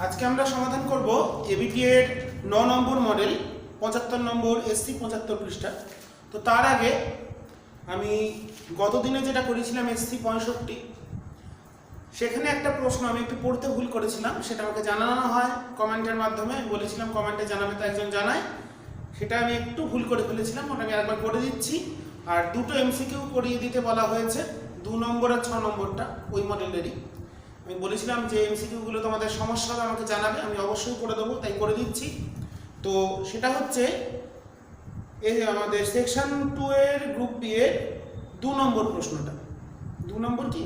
আজকে আমরা সমাধান করব এবিটি এর 9 নম্বর মডেল 75 নম্বর এসসি 75 পৃষ্ঠা। তো তার আগে আমি গত দিনে যেটা করেছিলাম এসসি 65, সেখানে একটা প্রশ্ন আমি একটু পড়তে ভুল করেছিলাম, সেটা আমাকে জানানো হয় কমেন্টের মাধ্যমে। আমি বলেছিলাম কমেন্টে জানাবে, তো একজন জানায়, সেটা আমি একটু ভুল করে ফেলেছিলাম, ওটা আমি একবার করে দিচ্ছি। আর দুটো এমসিকিউ করিয়ে দিতে বলা হয়েছে, 2 নম্বর আর 6 নম্বরটা ওই মডেলেরই। আমি বলেছিলাম যে এমসিকিউগুলো তোমাদের সমস্যা হবে আমাকে জানাবে, আমি অবশ্যই করে দেবো, তাই করে দিচ্ছি। তো সেটা হচ্ছে এই আমাদের সেকশন 2 এর গ্রুপ বি এর 2 নম্বর প্রশ্নটা। 2 নম্বর কি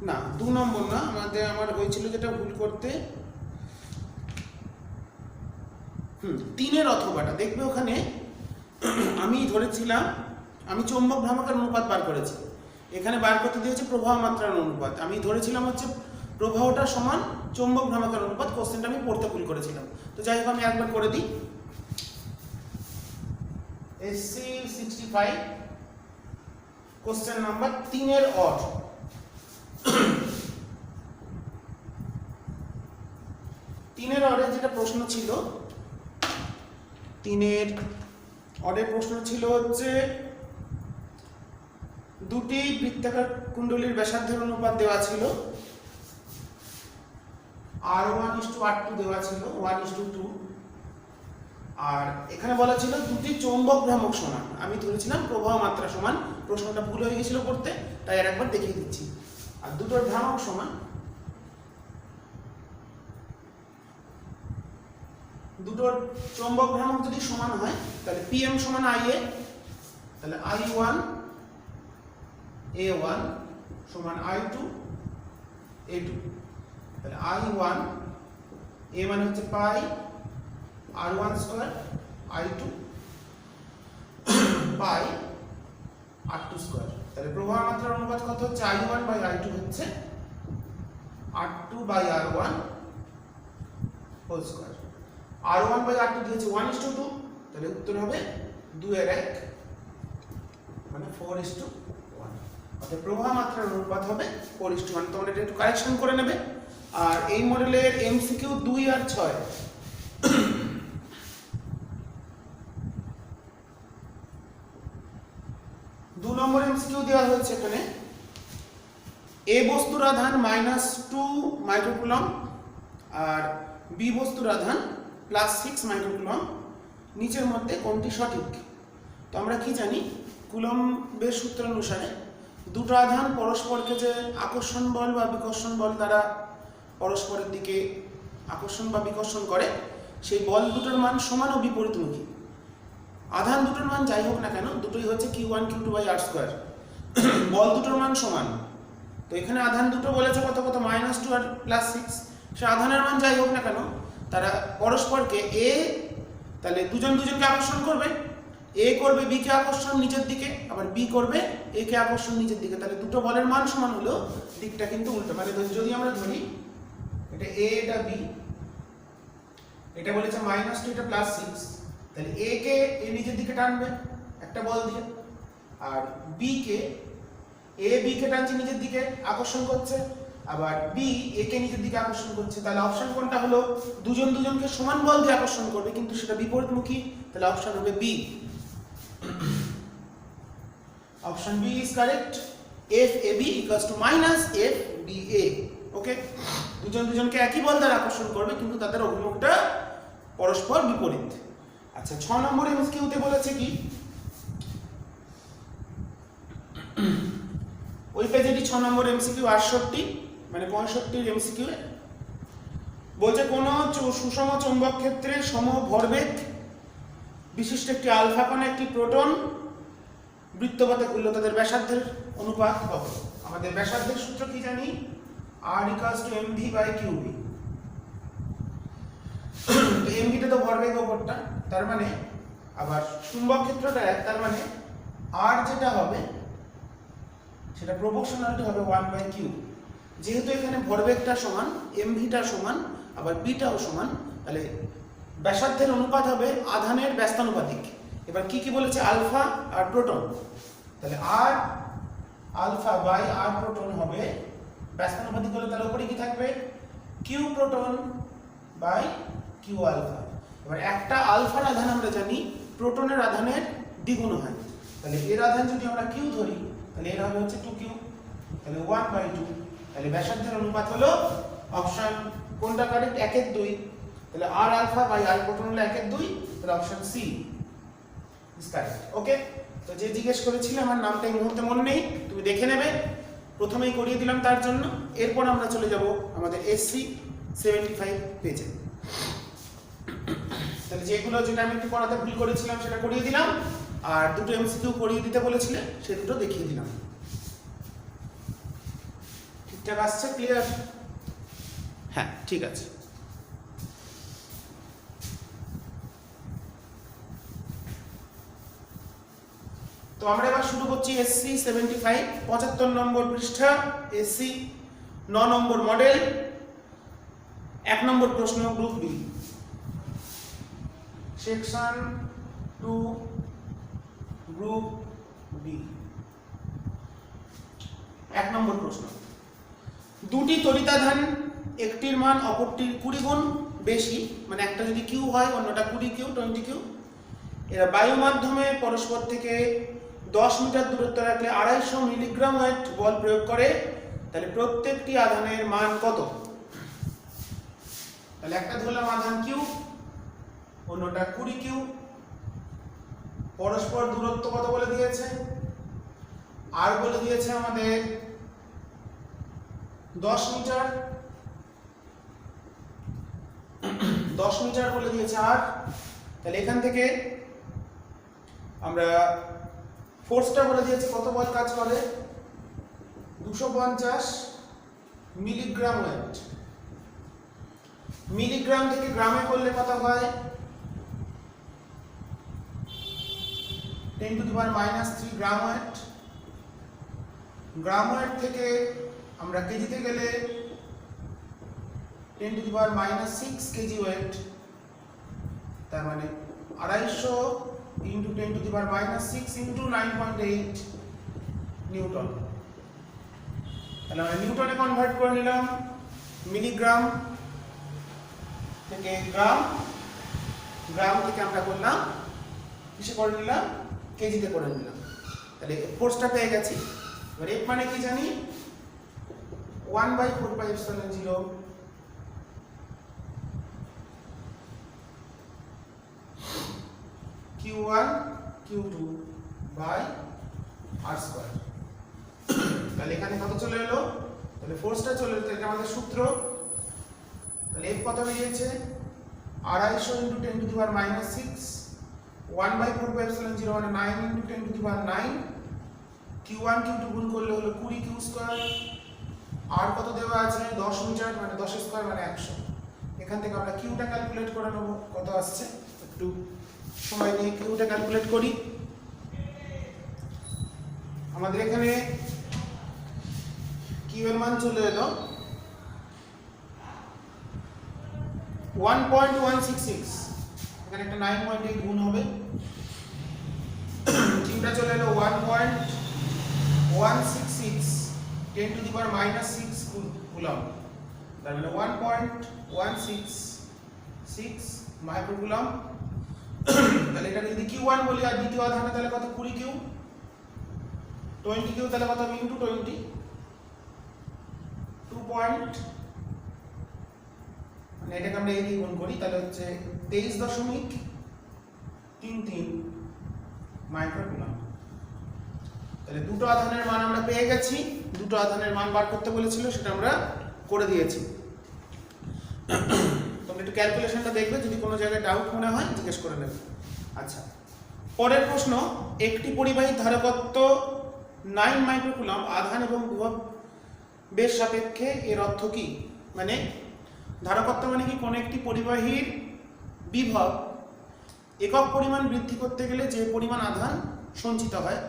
না, 2 নম্বর না, আমার হয়েছিল যেটা ভুল করতে 3-এর অথবাটা দেখবে। ওখানে আমি ধরেছিলাম, আমি চৌম্বক ভ্রামকের অনুপাত বার করেছি, এখানে বার করতে দিয়েছে প্রবাহ মাত্রার অনুপাত। আমি ধরেছিলাম হচ্ছে প্রবাহটা সমান চৌম্বক ভ্রামকের অনুপাত। কোশ্চেনটা আমি পড়তে ভুল করেছিলাম, তো যাই হোক আমি একবার করে দিই। এসসি 65 কোশ্চেন নাম্বার 3-এর অড। 3-এর অডের যেটা প্রশ্ন ছিল, 3-এর অডের প্রশ্ন ছিল হচ্ছে দুটি বৃত্তাকার কুণ্ডলীর ব্যাসার্ধের অনুপাত দেওয়া ছিল, R1:R2 দেওয়া ছিল 1:2, আর এখানে বলা ছিল দুটি চৌম্বক ভ্রামক সমান। আমি ধরেছিলাম প্রবাহ মাত্রা সমান, প্রশ্নটা ভুল হয়ে গেছিল করতে, তাই আর একবার দেখিয়ে দিচ্ছি। আর দুটোর ভ্রামক সমান, দুটোর চৌম্বক ভ্রামক যদি সমান হয় তাহলে PM সমান IA, তাহলে I1 A1 সমান I2 A2, তাহলে I1 A মানে হচ্ছে পাই R1 স্কয়ার, I2 পাই R2 স্কয়ার। তাহলে প্রবাহ মাত্রার অনুপাত কত হচ্ছে? I1/I2 হচ্ছে R2/R1 হোল স্কয়ার। R1/R2 দিয়েছে 1:2, তাহলে উত্তর হবে 2/1 মানে 4:1। অর্থাৎ প্রবাহ মাত্রার অনুপাত হবে 4:1। তোমরা এটা একটু কারেকশন করে নেবে। আর এই মডেলের এমসিকিউ 2 আর 6, 2 নম্বর এমসিকিউ দেওয়া হয়েছে এখানে। এ বস্তুর আধান -2 মাইক্রোকুলম আর বি বস্তুর আধান +6 মাইক্রোকুলম, নিচের মধ্যে কোনটি সঠিক? তো আমরা কি জানি, কুলম্বের সূত্র অনুসারে দুটো আধান পরস্পরকে যে আকর্ষণ বল বা বিকর্ষণ বল দ্বারা পরস্পরের দিকে আকর্ষণ বা বিকর্ষণ করে, সেই বল দুটোর মান সমান ও বিপরীতমুখী। আধান দুটোর মান যাই হোক না কেন, দুটোই হচ্ছে Q1 Q2/R²। বল দুটোর মান সমান, তো এখানে আধান দুটো বলেছে কত কত -2 আর +6। সে আধানের মান যাই হোক না কেন, তারা পরস্পরকে তাহলে দুজন দুজনকে আকর্ষণ করবে। এ করবে বি কে আকর্ষণ নিচের দিকে, আবার বি করবে এ কে আকর্ষণ নিচের দিকে। তাহলে দুটো বলের মান সমান হলেও দিকটা কিন্তু উল্টো। মানে যদি আমরা ধরি এটা এ, এটা বি, এটা বলেছে -2, এটা +6, তাহলে এ কে এ নিচের দিকে টানবে একটা বল দিয়ে, আর বি কে টানছে নিচের দিকে আকর্ষণ করছে, আবার বি এ কে নিচের দিকে আকর্ষণ করছে। তাহলে অপশন কোনটা হলো? দুজন দুজনকে সমান বল দিয়ে আকর্ষণ করবে, কিন্তু সেটা বিপরীতমুখী। তাহলে অপশন হবে B. Option B is correct. FAB = FBA। Okay, দুজন দুজনকে একই বল দ্বারা আকর্ষণ করবে, কিন্তু তাদের অভিমুখটা পরস্পর বিপরীত। আচ্ছা, 6 নম্বর এমসিকিউতে বলেছে কি, ওই পেজেরই 6 নম্বর এমসিকিউ 68 মানে 65 এমসিকিউ বলছে কোন সুষম চৌম্বক ক্ষেত্রে সম ভরবেগ বিশিষ্ট একটি আলফা কণা একটি প্রোটন বৃত্তপথে ঘুরলে তাদের ব্যাসার্ধের অনুপাত কত? আমাদের ব্যাসার্ধের সূত্র কি জানি? R = mv/qb। তো mv টা তো ভরবেগ ওপরটা, তার মানে আবার চুম্বক ক্ষেত্রটা এক, তার মানে r যেটা হবে সেটা প্রপোর্শনালিটি হবে 1/q। যেহেতু এখানে ভরবেগটা সমান, mv টা সমান, আবার b টাও সমান, তাহলে ব্যাসার্ধের অনুপাত হবে আধানের ব্যস্তানুপাতিক। এবার কি কি বলেছে? আলফা আর প্রোটন, তাহলে r alpha by r proton হবে ব্যস্তানুপাতিক হলে তাহলে উপরে কি থাকবে q proton by q alpha. এবার একটা আলফার আধান আমরা জানি প্রোটনের আধানের দ্বিগুণ হয়, তাহলে এর আধান যদি আমরা কিউ ধরি তাহলে এর হবে হচ্ছে 2q, তাহলে 1/2। তাহলে ব্যাসার্ধের অনুপাত হলো অপশন কোনটা কারেক্ট 1/2, তাহলে আর আলফা বাই আর প্রোটন হলো 1/2, তাহলে অপশন সি ইজ কারেক্ট। ওকে, তো যে জিজ্ঞেস করেছিল আমার নামটা এই মুহূর্তে মনে নেই, তুমি দেখে নেবে, প্রথমেই করিয়ে দিলাম তার জন্য। এরপর আমরা চলে যাব আমাদের এসসি 75 পেজে। তাহলে যেটা আমি একটু পড়াতে ভুল করেছিলাম সেটা করিয়ে দিলাম, আর দুটো এমসিকিউ করিয়ে দিতে বলেছিলেন সে দুটো দেখিয়ে দিলাম। ঠিকঠাক আসছে? ক্লিয়ার? হ্যাঁ, ঠিক আছে। তো আমরা এবার শুরু করছি এসসি 75 75 নম্বর পৃষ্ঠা, এসসি 9 নম্বর মডেল, 1 নম্বর প্রশ্ন, group B, section 2, group B. 1 number প্রশ্ন, দুটি তড়িতাধান একটির মান অপরটির 20 গুণ বেশি, মানে একটা যদি কিউ হয় অন্যটা 20q 20q, এরা বায়ু মাধ্যমে পরস্পর থেকে 10 মিটার দূরত্ব রাখলে 250 মিলিগ্রাম ওয়েট বল প্রয়োগ করে, তাহলে প্রত্যেকটি আধানের মান কত? তাহলে একটা ধরলাম আধান কিউ, অন্যটা 20q, পরস্পর দূরত্ব কত বলে দিয়েছে? আর বলে দিয়েছে আমাদের 10 মিটার, 10 মিটার বলে দিয়েছে আর। তাহলে এখান থেকে আমরা ফোর্সটা বলে দিয়েছে কত বল কাজ করে, 250 মিলিগ্রাম ওয়েট। মিলিগ্রাম থেকে গ্রামে করলে কত হয়? 10⁻³ গ্রাম ওয়েট। গ্রাম ওয়েট থেকে আমরা কেজিতে গেলে 10⁻⁶ কেজি ওয়েট, তার মানে 250 × 10⁻⁶ × 9.8 নিউটন। তাহলে আমরা নিউটনে কনভার্ট করে নিলাম, মিলিগ্রাম থেকে গ্রাম, গ্রাম থেকে আমরা করলাম কিসে করে নিলাম, কেজিতে করে নিলাম। তাহলে ফোর্সটা পেয়ে গেছি। এবার এফ মানে কি জানি, 1/4πε0 q1 q2 by r square. তাহলে এখানে কত চলে এলো, তাহলে ফোর্সটা চলে এলো, এটা আমাদের সূত্র। তাহলে এফ কত বেরিয়েছে, 250 × 10⁻⁶, 1/4πε0 মানে 9 × 10⁹, q1 q2 গুণ করলে হলো 20q স্কয়ার, আর কত দেওয়া আছে 10 মিটার মানে 10 স্কয়ার মানে 100। এখান থেকে আমরা কিউটা ক্যালকুলেট করে নেব কত আসছে, একটু সময় নিয়ে কিউটা ক্যালকুলেট করি। আমাদের এখানে কিউ এর মান চলে এলো 1.166, এখানে একটা 9.8 গুণ হবে, কিউটা চলে এলো 1.166 10⁻⁶ কুলম্ব, তার মানে 1.166 মাইক্রোকুলম্ব। তাহলে এটা যদি q1 বলি, আর দ্বিতীয় আধানে তাহলে কত, 20q, 20q তাহলে কত হবে * 20, 2 পয়েন্ট, মানে এটাকে আমরা এই দিয়ে গুণ করি, তাহলে হচ্ছে 23.33 মাইক্রোকুলম্ব। তাহলে দুটো আধানের মান আমরা পেয়ে গেছি, দুটো আধানের মান বার করতে বলেছিল সেটা আমরা করে দিয়েছি। তোমরা একটু ক্যালকুলেশনটা দেখবে, যদি কোনো জায়গায় ডাউট মনে হয় জিজ্ঞেস করে নেবে। আচ্ছা, পরের প্রশ্ন, একটি পরিবাহী ধারকত্ব 9 মাইক্রোকুলম্ব আধান এবং বিভব বেশ সাপেক্ষে, এর অর্থ কি? মানে ধারকত্ব মানে কি, কোন একটি পরিবাহীর বিভব একক পরিমাণ বৃদ্ধি করতে গেলে যে পরিমাণ আধান সঞ্চিত হয়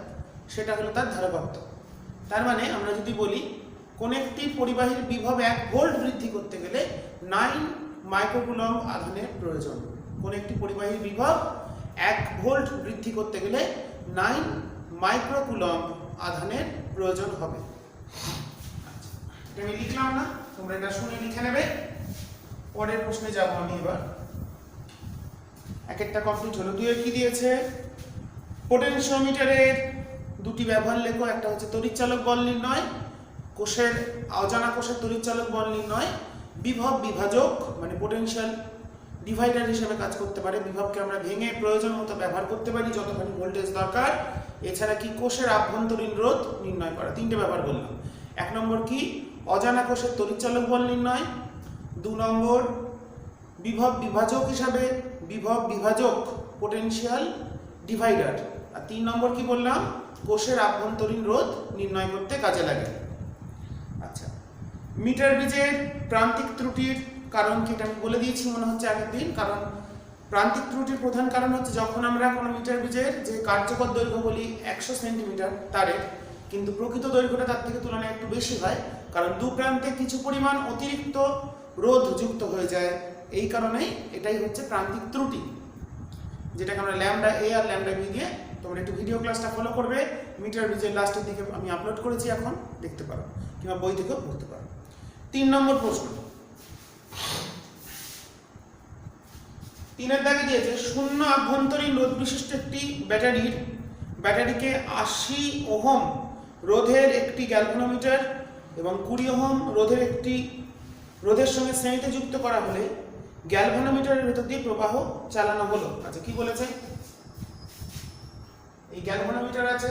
সেটা হলো তার ধারকত্ব। তার মানে আমরা যদি বলি কোন একটি পরিবাহীর বিভব 1 ভোল্ট বৃদ্ধি করতে গেলে 9 মাইক্রোকুলম্ব আধানের প্রয়োজন। কোন একটি পরিবাহীর বিভব 1 ভোল্ট বৃদ্ধি করতে গেলে 9 মাইক্রোকুলম্ব আধানের প্রয়োজন হবে। এটা আমি লিখলাম না, তোমরা এটা শুনে লিখে নেবে। পরের প্রশ্নে যাব আমি এবার। এক একটা কমপ্লিট হলো। 2 কি দিয়েছে? পোটেনশিওমিটারের দুটি ব্যবহার লেখো। একটা হচ্ছে তড়িৎচালক বল নির্ণয়, কোষের অজানা কোষের তড়িৎচালক বল নির্ণয়, বিভব বিভাজক মানে পোটেনশিয়াল ডিভাইডার হিসেবে কাজ করতে পারে। বিভবকে আমরা ভেঙে প্রয়োজন মতো ব্যবহার করতে পারি যতখানি ভোল্টেজ দরকার। এছাড়া কি কোষের আভ্যন্তরীণ রোধ নির্ণয় করা। 3টে ব্যবহার করলাম। 1 নম্বর কি? অজানা কোষের তড়িৎচালক বল নির্ণয়। 2 নম্বর বিভব বিভাজক হিসাবে বিভব বিভাজক পোটেনশিয়াল ডিভাইডার। আর 3 নম্বর কি বললাম? কোষের আভ্যন্তরীণ রোধ নির্ণয় করতে কাজে লাগে। আচ্ছা, মিটার ব্রিজের প্রান্তিক ত্রুটির কারণ কি এটা আমি বলে দিয়েছি মনে হচ্ছে আগের দিন। কারণ প্রান্তিক ত্রুটির প্রধান কারণ হচ্ছে যখন আমরা কোনো মিটার ব্রিজের যে কার্যকর দৈর্ঘ্য বলি 100 সেন্টিমিটার তারের, কিন্তু প্রকৃত দৈর্ঘ্যটা তার থেকে তুলনায় একটু বেশি হয়, কারণ দু প্রান্তে কিছু পরিমাণ অতিরিক্ত রোধ যুক্ত হয়ে যায়। এই কারণেই এটাই হচ্ছে প্রান্তিক ত্রুটি, যেটাকে আমরা ল্যামডা এ আর ল্যামডা বি দিয়ে, তোমরা একটু ভিডিও ক্লাসটা ফলো করবে, মিটার ব্রিজের লাস্টের দিকে আমি আপলোড করেছি, এখন দেখতে পারো কিংবা বই থেকেও পড়তে পারো। 3 নম্বর প্রশ্ন, 3-এর দাগে দিয়েছে শূন্য আভ্যন্তরীণ রোধ বিশিষ্ট একটি ব্যাটারিকে 80 ওহম রোধের একটি গ্যালভানোমিটার এবং 20 ওহম রোধের সঙ্গে শ্রেণীতে যুক্ত করা হলে গ্যালভানোমিটারের ভেতর দিয়ে প্রবাহ চালানো হলো। আচ্ছা, কি বলেছে? এই গ্যালভানোমিটার আছে,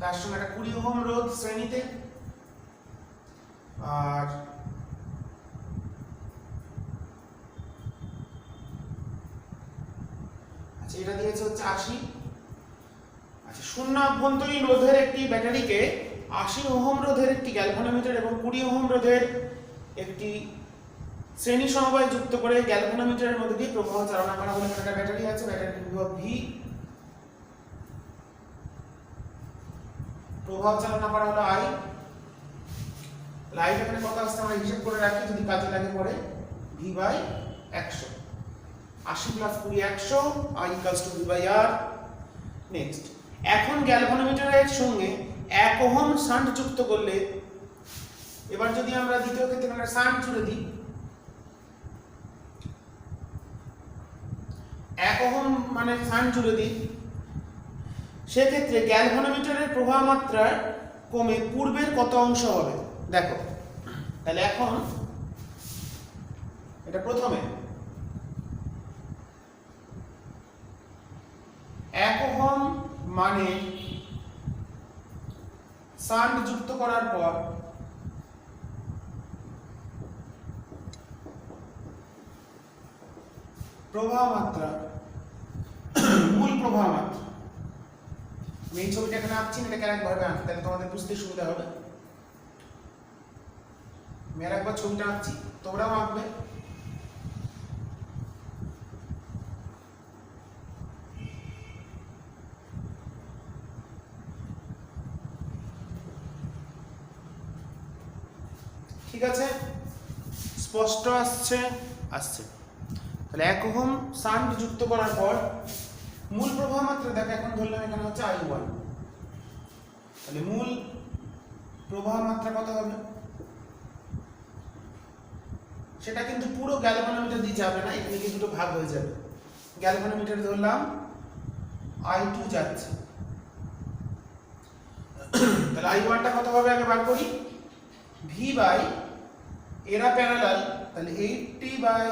তার সঙ্গে একটা 20 ওহম রোধ শ্রেণীতে, আর আচ্ছা এটা দিয়েছে হচ্ছে 80। আচ্ছা, শূন্য আভ্যন্তরীণ রোধের একটি ব্যাটারিকে 80 ওহম রোধের একটি গ্যালভানোমিটার এবং 20 ওহম রোধের একটি শ্রেণী সমবায় যুক্ত করে গ্যালভানোমিটারের মধ্যে দিয়ে প্রবাহ চালনা করা হলে একটা ব্যাটারি আছে, ব্যাটারির বিভব ভি, প্রবাহ চালনা করা হলো আই। লাইট এখানে কত আসছে আমরা হিসাব করে রাখি, যদি কাজে লাগে পরে V by 100, 80 plus 20 100, I equals to V by R. Next, এখন গ্যালভানোমিটারের সঙ্গে 1 ওহম শান্ট যুক্ত করলে, এবার যদি আমরা দ্বিতীয় ক্ষেত্রে আমরা শান্ট জুড়ে দিই, 1 ওহম মানে শান্ট জুড়ে দিই, সেক্ষেত্রে গ্যালভানোমিটারের প্রবাহ মাত্রা কমে পূর্বের কত অংশ হবে? দেখো তাহলে এখন এটা প্রথমে 1 ওহম মানে শান্ট যুক্ত করার পর প্রবাহ মাত্রা, মূল প্রবাহ মাত্রা, আমি এই ছবিটা এখানে আঁকছি না, এটাকে আরেকভাবে আঁকি তাহলে তোমাদের বুঝতে সুবিধা হবে। আমি আরেকবার ছবিটা আঁকছি, তোমরাও আঁকবে। ঠিক আছে, স্পষ্ট আসছে? তাহলে 1 ওহম শান্ট যুক্ত করার পর মূল প্রবাহ মাত্রা দেখো, এখন ধরলাম এখানে হচ্ছে I1, তাহলে মূল প্রবাহ মাত্রা কত হবে? সেটা কিন্তু পুরো গ্যালভানোমিটার দিয়ে যাবে না, এখানে কিন্তু দুটো ভাগ হয়ে যাবে। গ্যালভানোমিটার ধরলাম I2 যাচ্ছে, তাহলে I1টা কত হবে আগে বার করি, V বাই, এরা প্যারালাল, তাহলে 80 বাই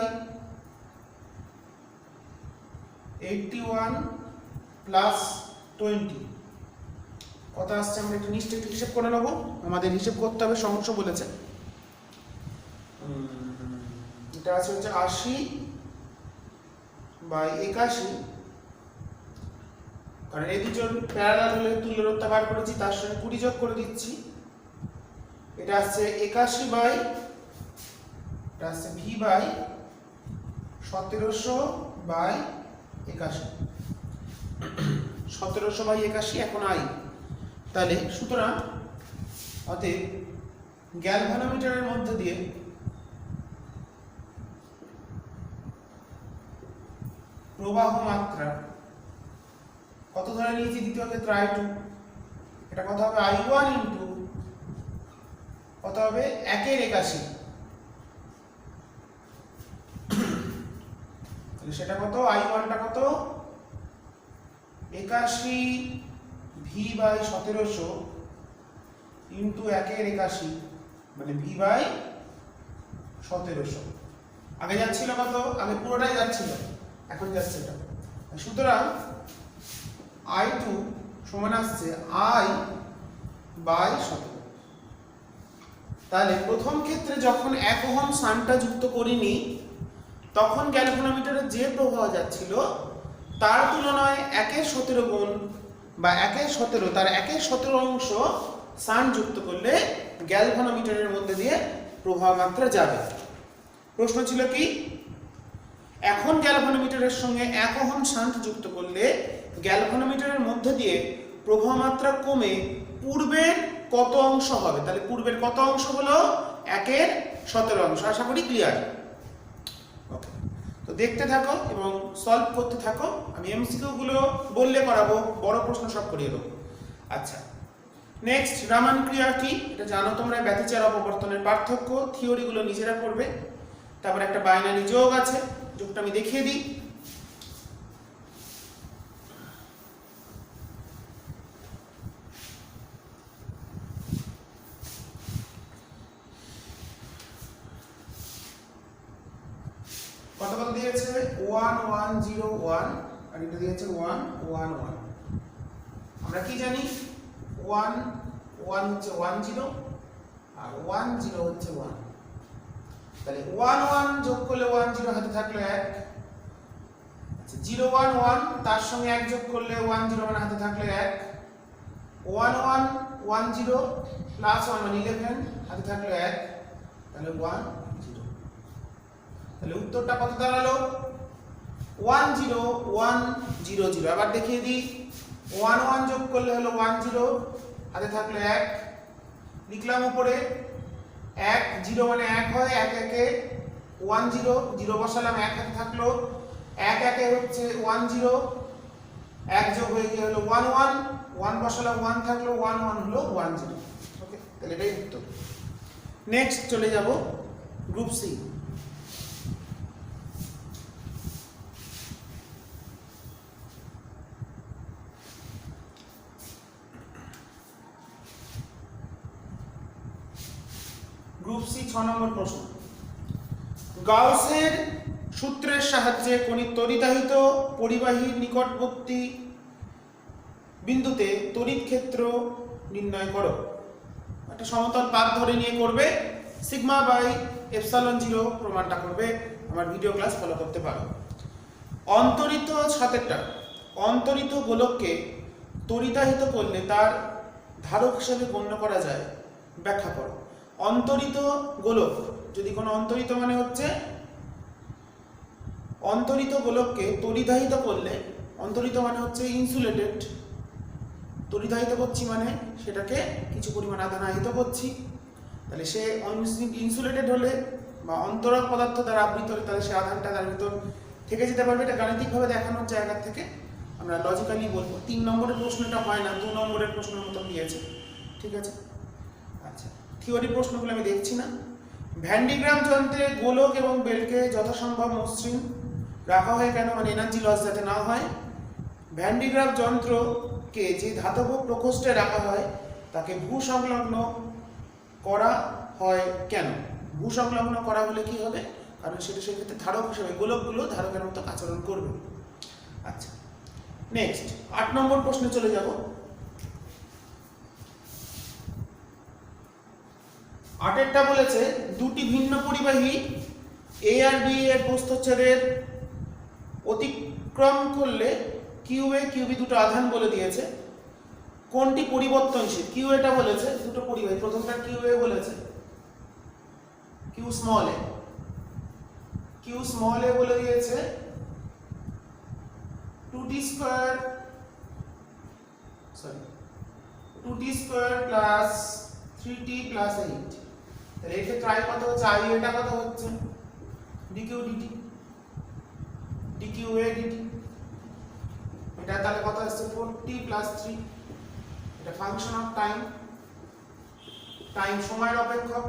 81 প্লাস 20 কত আসছে? আমরা একটু নিশ্চয়ই একটু হিসেব করে নেবো, আমাদের হিসেব করতে হবে, সমস্যা বলেছে। এটা আছে হচ্ছে 80 বাই 81, কারণ এই দুজন প্যারালাল হলে তুল্য রোধটা বার করেছি, তার সঙ্গে 20 যোগ করে দিচ্ছি, এটা আসছে 81 বাই, এটা আসছে ভি বাই 1700 বাই 81, 1700 বাই 81 এখন আই। তাহলে সুতরাং অতএব গ্যালভানোমিটারের মধ্যে দিয়ে প্রবাহ মাত্রা কত ধরে নিয়েছি? দ্বিতীয় ক্ষেত্রে I2, এটা কত হবে? I1 ইন্টু কত হবে 1/81, তাহলে সেটা কত I1 টা কত 81 V/1700 ইন্টু 1/81 মানে V/1700। আগে যাচ্ছিল কত, আগে পুরোটাই যাচ্ছিল, এখন যাচ্ছে এটা। সুতরাং I2 সমান আসছে I/17। তাহলে প্রথম ক্ষেত্রে যখন 1 ওহম শান্টটা যুক্ত করিনি তখন গ্যালভানোমিটারে যে প্রবাহ যাচ্ছিল তার তুলনায় 1/17 গুণ বা 1/17 তার 1/17 অংশ শান্ট যুক্ত করলে গ্যালভানোমিটারের মধ্যে দিয়ে প্রবাহ মাত্রা যাবে। প্রশ্ন ছিল কি, এখন গ্যালভানোমিটারের সঙ্গে 1 ওহম শান্ট যুক্ত করলে গ্যালভানোমিটারের মধ্যে দিয়ে প্রবাহ মাত্রা কমে পূর্বের কত অংশ হবে। তাহলে পূর্বের কত অংশ হলো 1/17 অংশ। আশা করি ক্লিয়ার। ওকে, তো দেখতে থাকো এবং সলভ করতে থাকো। আমি এমসিকিউ গুলো বললে করাবো, বড় প্রশ্ন সব করিয়ে দেবো। আচ্ছা, নেক্সট রামান ক্রিয়া কি এটা জানো তোমরা, ব্যতিচার অপবর্তনের পার্থক্য, থিওরি গুলো নিজেরা পড়বে। তারপর একটা বাইনারি যোগ আছে, যোগটা আমি দেখিয়ে দিই। কত কত দিয়েছে 1 1 0 1 আর এটা দিয়েছে 1 1 1। আমরা কি জানি 1 1 হচ্ছে 1 0 আর 1 0 হচ্ছে 1। তাহলে 1 1 যোগ করলে 1 0 হাতে থাকলো 1। আচ্ছা 0 1 1 তার সঙ্গে 1 যোগ করলে 1 0 মানে হাতে থাকলো 1। 1 1 1 0 প্লাস 1 মানে 11 হাতে থাকলো 1, তাহলে 1 0। তাহলে উত্তরটা কত দাঁড়ালো 1 0 1 0 0। আবার দেখিয়ে দিই 1 1 যোগ করলে হলো 1 0 হাতে থাকলো 1, লিখলাম উপরে 1 0 মানে 1 হয়, 1 1 1 0 0 বসালাম, 1 হাতে থাকলো 1 1 হচ্ছে 1 0, 1 যোগ হয়ে গিয়ে হলো 1 1 1 বসালাম 1 থাকলো 1 1 হলো 1 0। ওকে, তাহলে এটাই উত্তর। নেক্সট চলে যাব গ্রুপ সি। গ্রুপ সি 6 নম্বর প্রশ্ন। গাউসের সূত্রের সাহায্যে কোন তড়িতাহিত পরিবাহীর নিকটবর্তী বিন্দুতে তড়িৎ ক্ষেত্র নির্ণয় করো। একটা সমতল পাত ধরে নিয়ে করবে, সিগমা বাই এপসাইলন 0 প্রমাণটা করবে। আমার ভিডিও ক্লাস ফলো করতে পারো। অন্তরিত ছাতেরটা, অন্তরিত গোলককে তড়িতাহিত করলে তার ধারক হিসেবে গণ্য করা যায়, ব্যাখ্যা করো। অন্তরিত গোলক, যদি কোনো অন্তরিত মানে হচ্ছে অন্তরিত গোলককে তড়িতাহিত করলে, অন্তরিত মানে হচ্ছে ইনসুলেটেড, তড়িতাহিত করছি মানে সেটাকে কিছু পরিমাণ আধান আহিত করছি। তাহলে সে ইনসুলেটেড হলে বা অন্তরক পদার্থ দ্বারা আবৃত হলে তাহলে সে আধানটা তার ভিতর থেকে যেতে পারবে। এটা গাণিতিকভাবে দেখানোর জায়গা থেকে আমরা লজিক্যালি বলবো। 3 নম্বরের প্রশ্নটা হয় না, 2 নম্বরের প্রশ্নের মতন দিয়েছে, ঠিক আছে। আচ্ছা, থিওরি প্রশ্নগুলো আমি দেখছি না। ভ্যান্ডিগ্রাম যন্ত্রে গোলক এবং বেলকে যথাসম্ভব মসৃণ রাখা হয় কেন, মানে এনার্জি লস যাতে না হয়। ভ্যান্ডিগ্রাম যন্ত্রকে যে ধাতব প্রকোষ্ঠে রাখা হয় তাকে ভূসংলগ্ন করা হয় কেন। ভূসংলগ্ন করা হলে কি হবে, কারণ সেটা সেক্ষেত্রে ধারক হিসেবে গোলকগুলো ধারকের মতো আচরণ করবে। আচ্ছা, নেক্সট 8 নম্বর প্রশ্নে চলে যাব। 8এরটা বলেছে দুটি ভিন্ন পরিবাহী এ আর বি এর প্রস্থচ্ছেদের অতিক্রম করলে কিউ এ কিউ বি দুটো আধান বলে দিয়েছে, কোনটি পরিবর্তনশীল। কিউ এটা বলেছে দুটো পরিবাহী, প্রথমটা কিউ এ বলেছে, কিউ স্মল এ, কিউ স্মল এ বলে দিয়েছে 2t square, sorry 2t square plus 3t plus 8। তাহলে এই ক্ষেত্রে আই কত হচ্ছে, আই এটা কত হচ্ছে dq dt, dq a dt। এটা তাহলে কত আসছে 4t প্লাস 3, এটা ফাংশন অফ টাইম। টাইম সময়ের অপেক্ষক,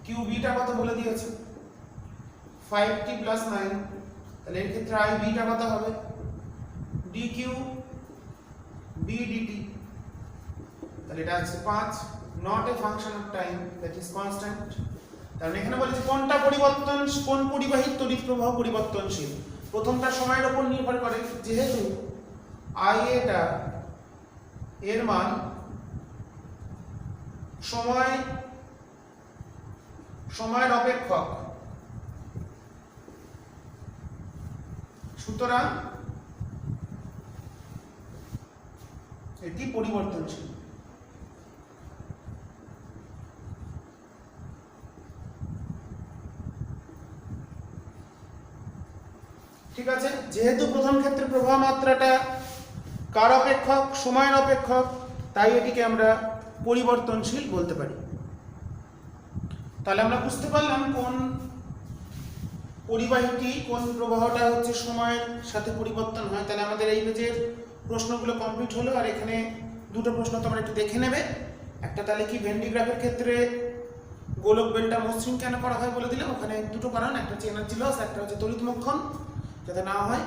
কিউ বিটা কত বলে দিয়েছে 5t + 9, তাহলে এর ক্ষেত্রে আই বিটা কত হবে dq b dt, তাহলে এটা হচ্ছে 5, not a function of time that is constant. কারণ এখানে বলেছে কোনটা পরিবর্তন, কোন পরিবাহীর তড়িৎ প্রবাহ পরিবর্তনশীল। প্রথমটা সময়ের উপর নির্ভর করে, যেহেতু আই এটা এর মান সময়ের অপেক্ষক, সুতরাং এটি পরিবর্তনশীল। ঠিক আছে, যেহেতু প্রথম ক্ষেত্রে প্রবাহ মাত্রাটা কার অপেক্ষক, সময়ের অপেক্ষক, তাই এটিকে আমরা পরিবর্তনশীল বলতে পারি। তাহলে আমরা বুঝতে পারলাম কোন পরিবাহীটি, কোন প্রবাহটা হচ্ছে সময়ের সাথে পরিবর্তন হয়। তাহলে আমাদের এই পেজের প্রশ্নগুলো কমপ্লিট হলো। আর এখানে দুটো প্রশ্ন তোমরা একটু দেখে নেবে। একটা, তাহলে কি ভেন ডি গ্রাফের ক্ষেত্রে গোলক বেলটা মসৃণ কেন করা হয় বলে দিলাম। ওখানে দুটো কারণ, একটা হচ্ছে এনার্জি লস, একটা হচ্ছে তড়িৎ মোক্ষণ যাতে না হয়।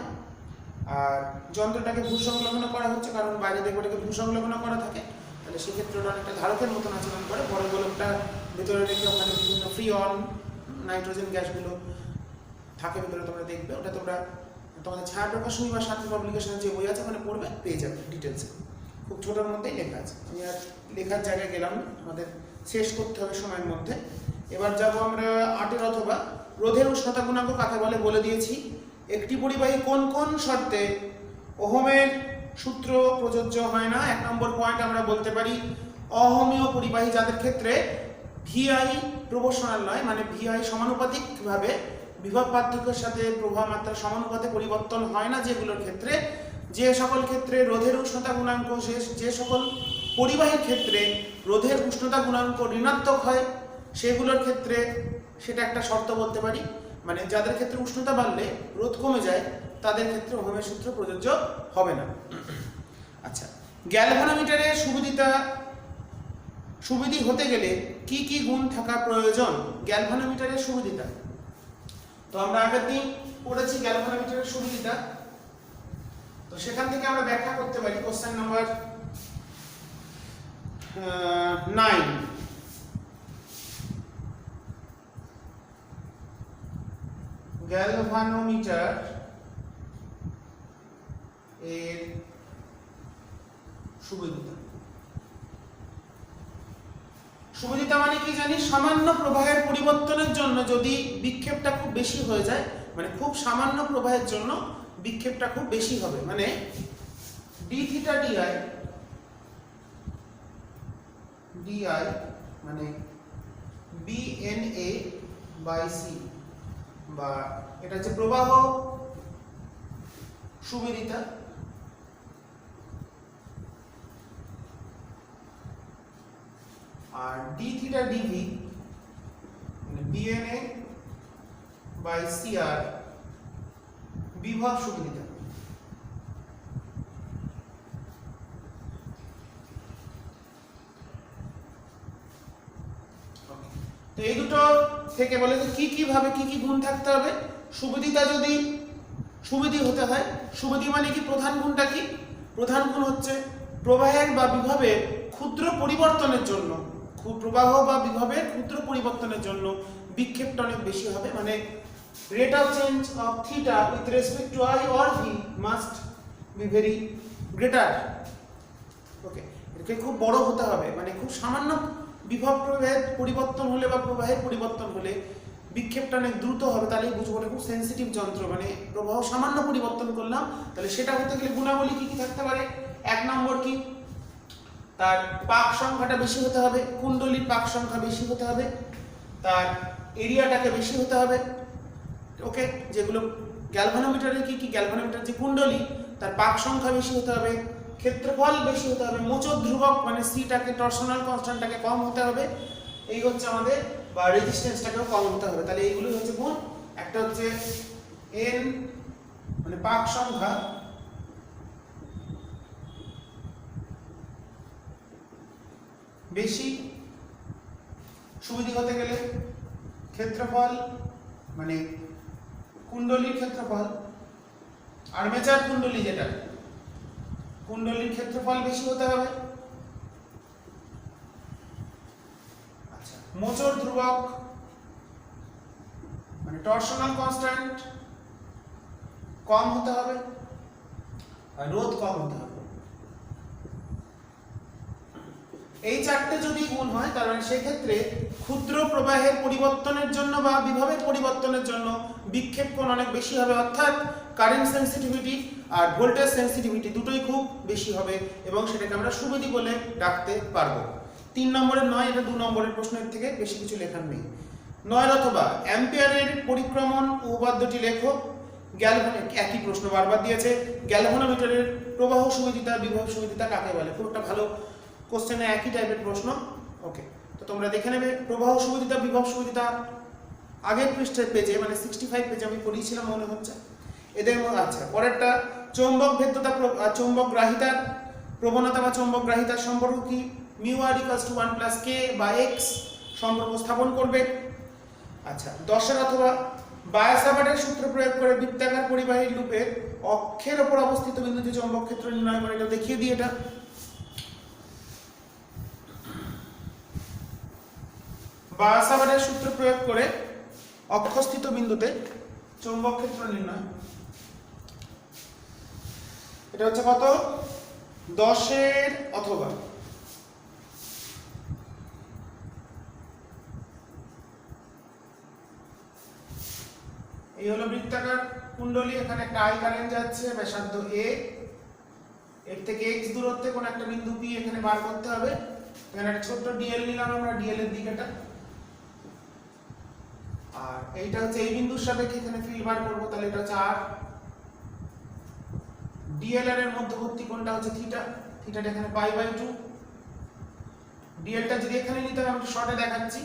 আর যন্ত্রটাকে ভূসংলগ্ন করা হচ্ছে, কারণ বাইরে দেখবে এটাকে ভূসংলগ্ন করা থাকে, তাহলে সেক্ষেত্রে ওটা অনেকটা ধারকের মতন আচরণ করে। বড় গোলকটা ভেতরে রেখে ওখানে বিভিন্ন ফ্রিয়ন, নাইট্রোজেন গ্যাসগুলো থাকে ভেতরে, তোমরা দেখবে। ওটা তোমরা তোমাদের ছায়াপ্রকাশনী বা সাথী পাবলিকেশনের যে বই আছে ওখানে পড়বে, পেয়ে যাবে ডিটেলসে। খুব ছোটোর মধ্যেই লেখা আছে। আমি আর লেখার জায়গায় গেলাম, আমাদের শেষ করতে হবে সময়ের মধ্যে। এবার যাব আমরা 8 অথবা রোধের উষ্ণতা গুণাঙ্ক কাকে বলে বলে দিয়েছি। একটি পরিবাহী কোন কোন শর্তে ওহমের সূত্র প্রযোজ্য হয় না। 1 নম্বর পয়েন্ট আমরা বলতে পারি অহমীয় পরিবাহী, যাদের ক্ষেত্রে ভিআই প্রপোর্শনাল নয়, মানে ভিআই সমানুপাতিকভাবে বিভব পার্থক্যের সাথে প্রবাহ মাত্রা সমানুপাতে পরিবর্তন হয় না, যেগুলোর ক্ষেত্রে, যে সকল ক্ষেত্রে রোধের উষ্ণতা গুণাঙ্ক, যে সকল পরিবাহীর ক্ষেত্রে রোধের উষ্ণতা গুণাঙ্ক ঋণাত্মক হয়, সেগুলোর ক্ষেত্রে সেটা একটা শর্ত বলতে পারি। মানে যাদের ক্ষেত্রে উষ্ণতা বাড়লে রোধ কমে যায়, তাদের ক্ষেত্রে ওহমের সূত্র প্রযোজ্য হবে না। আচ্ছা, গ্যালভানোমিটারের সুবিধি হতে গেলে কি কি গুণ থাকা প্রয়োজন। গ্যালভানোমিটারের সুবিধিটা তো আমরা আগের দিন পড়েছি, গ্যালভানোমিটারের সুবিধিটা। তো সেখান থেকে আমরা ব্যাখ্যা করতে পারি। কোশ্চেন নাম্বার 9, গ্যালভানোমিটার এর সুবিধা মানে কি জানি, সামান্য প্রবাহের পরিবর্তনের জন্য যদি বিক্ষেপটা খুব বেশি হয়ে যায়, মানে খুব সামান্য প্রবাহের জন্য বিক্ষেপটা খুব বেশি হবে, মানে d থিটা di মানে bNA/c, বা এটা হচ্ছে প্রবাহ সুবিধিতা। আর d থিটা dv মানে bNA/cr বিভব সুবিধিতা। তো এই দুটো থেকে বলে যে কি কি ভাবে কি কি গুণ থাকতে হবে। সুবিধিতা যদি সুবিধি হতে হয়, সুবিধি মানে কি, প্রধান গুণটা কি, প্রধান গুণ হচ্ছে প্রবাহের বা বিভবের ক্ষুদ্র পরিবর্তনের জন্য, প্রবাহ বা বিভবের ক্ষুদ্র পরিবর্তনের জন্য বিক্ষেপটা অনেক বেশি হবে। মানে rate of change of theta with respect to I or V must be very greater. ওকে, এটাকে খুব বড় হতে হবে, মানে খুব সামান্য বিভব প্রবাহের পরিবর্তন হলে বা প্রবাহের পরিবর্তন হলে বিক্ষেপটা অনেক দ্রুত হবে। তাহলেই বুঝবো এটা খুব সেন্সিটিভ যন্ত্র, মানে প্রবাহ সামান্য পরিবর্তন করলাম। তাহলে সেটা হতে গেলে গুণাবলী কি কি থাকতে পারে। 1 নম্বর কি, তার পাক সংখ্যাটা বেশি হতে হবে, কুণ্ডলীর পাক সংখ্যা বেশি হতে হবে, তার এরিয়াটাকে বেশি হতে হবে। ওকে, যেগুলো গ্যালভানোমিটারের কি কি, গ্যালভানোমিটার যে কুণ্ডলী তার পাক সংখ্যা বেশি হতে হবে, ক্ষেত্রফল বেশি হতে হবে, মোচক ধ্রুবক মানে সিটাকে, টরশনাল কনস্ট্যান্টটাকে কম হতে হবে, এই হচ্ছে আমাদের, বা রেজিস্ট্যান্সটাকেও কম হতে হবে। তাহলে এইগুলোই হচ্ছে গুণ। একটা হচ্ছে এন মানে পাক সংখ্যা বেশি, সুবিধি হতে গেলে ক্ষেত্রফল মানে কুণ্ডলীর ক্ষেত্রফল, আর্মেচার কুণ্ডলী যেটা, কুণ্ডলীর ক্ষেত্রফল বেশি হতে হবে। আচ্ছা, মোচড় ধ্রুবক মানে টরশনাল কনস্ট্যান্ট কম হতে হবে আর রোধ কম হতে হবে। এই চারটে যদি গুণ হয় তাহলে সেই ক্ষেত্রে ক্ষুদ্র প্রবাহের পরিবর্তনের জন্য বা বিভবের পরিবর্তনের জন্য বিক্ষেপ কোণ অনেক বেশি হবে, অর্থাৎ কারেন্ট সেন্সিটিভিটি আর ভোল্টেজ সেন্সিটিভিটি দুটোই খুব বেশি হবে এবং সেটাকে আমরা সুবিধি বলে ডাকতে পারবো। 3 নম্বরের নয়, এটা 2 নম্বরের প্রশ্নের থেকে বেশি কিছু লেখার নেই। 9 অথবা অ্যাম্পিয়ারের পরিক্রমণ উপপাদ্যটি লেখো। একই প্রশ্ন বারবার দিয়েছে, গ্যালভানোমিটারের প্রবাহ সুবিধিতা বিভব সুবিধিতা কাকে বলে? খুব একটা ভালো কোশ্চেনে একই টাইপের প্রশ্ন। ওকে, তো তোমরা দেখে নেবে প্রবাহ সুবিধিতা বিভব সুবিধিতা আগের পৃষ্ঠের পেজে মানে 65 পেজে আমি পড়িয়েছিলাম মনে হচ্ছে এদের মধ্যে। আচ্ছা, পরেরটা চৌম্বক ভেদ্যতা চৌম্বক গ্রাহিতার প্রবণতা বা চৌম্বক গ্রাহিতার সম্পর্ক কি? Mu r equals to 1 plus k বা এক্স সম্পর্ক স্থাপন করবে। আচ্ছা, 10 অথবা বায়োসাভার্টের সূত্র প্রয়োগ করে বৃত্তাকার পরিবাহী লুপের অক্ষের ওপর অবস্থিত বিন্দুতে চৌম্বক ক্ষেত্র নির্ণয় করে, এটা দেখিয়ে দিই। এটা বায়োসাভার্টের সূত্র প্রয়োগ করে অক্ষস্থিত বিন্দুতে চৌম্বক ক্ষেত্র নির্ণয়, এটা হচ্ছে কত? 10 অথবা এই হলো বৃত্তাকার কুণ্ডলী, এখানে একটা আই কারেন্ট যাচ্ছে, ব্যাসার্ধ এ, এর থেকে x দূরত্বে কোন একটা বিন্দু P এখানে বার করতে হবে। এখানে একটা ছোট্ট ডিএল নিলাম আমরা, ডিএল এর দিকেটা, আর এইটা হচ্ছে এই বিন্দুর সাপেক্ষে এখানে ফিল্ড বার করব, তাহলে এটা হচ্ছে r। ডিএল এর মধ্যবর্তী কোণটা হচ্ছে থিটা, থিটাটা এখানে π/2। ডিএলটা যদি এখানে নিতে হয়, আমি শর্টে দেখাচ্ছি,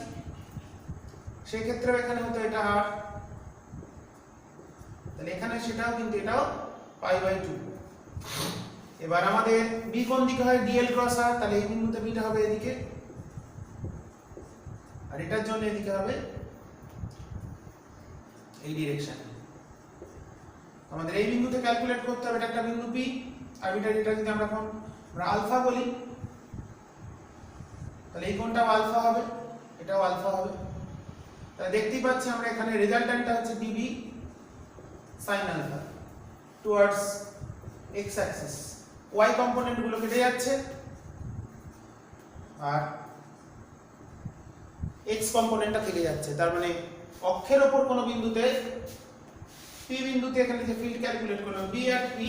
সেই ক্ষেত্রে এখানে হতো এটা r, তাহলে এখানে সেটাও কিন্তু এটাও π/2। এবার আমাদের বি কোন দিকে হয়? ডিএল ক্রস আর, তাহলে এই বিন্দুতে বিটা হবে এদিকে আর এটার জন্য এদিকে হবে এই ডিরেকশনে। আমাদের এই বিন্দুতে ক্যালকুলেট করতে হবে, এটা একটা বিন্দু পি, আরবিটারি, এটা যদি আমরা আলফা বলি তাহলে এই কোণটাও আলফা হবে, এটাও আলফা হবে। তাহলে দেখতেই পাচ্ছি আমরা এখানে রেজাল্ট্যান্টটা হচ্ছে dB sin alpha towards x axis. Y component গুলো কেটে যাচ্ছে আর এক্স কম্পোনেন্টটা থেকে যাচ্ছে, তার মানে অক্ষের উপর কোন বিন্দুতে পি বিন্দুতে এখানে যে ফিল্ড ক্যালকুলেট করলাম B at P,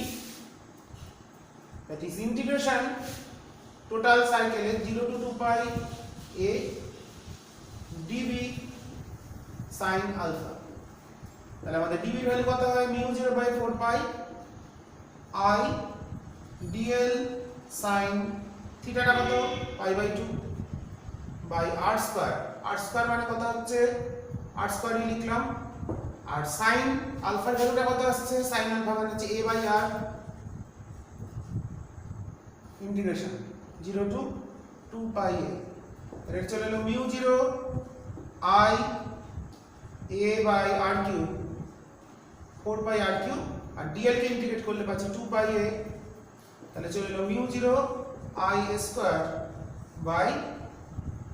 that is integration total cycle 0 to 2 pi a db sin alpha। তাহলে আমাদের db এর ভ্যালু কত হয়? Mu 0/4 pi i dl sin থিটাটা কত? π/2 by r square. r square মানে কত হচ্ছে? r স্কয়ারই লিখলাম, আর sin আলফার ভ্যালুটা কত আসছে? sin আলফা মানে হচ্ছে a/r integration 0 to 2 pi a, এর চলে এলো mu 0 i a/r3 4 pi r3, আর dl কে ইন্টিগ্রেট করলে পাচ্ছি 2 pi a, তাহলে চলে এলো mu 0 i square by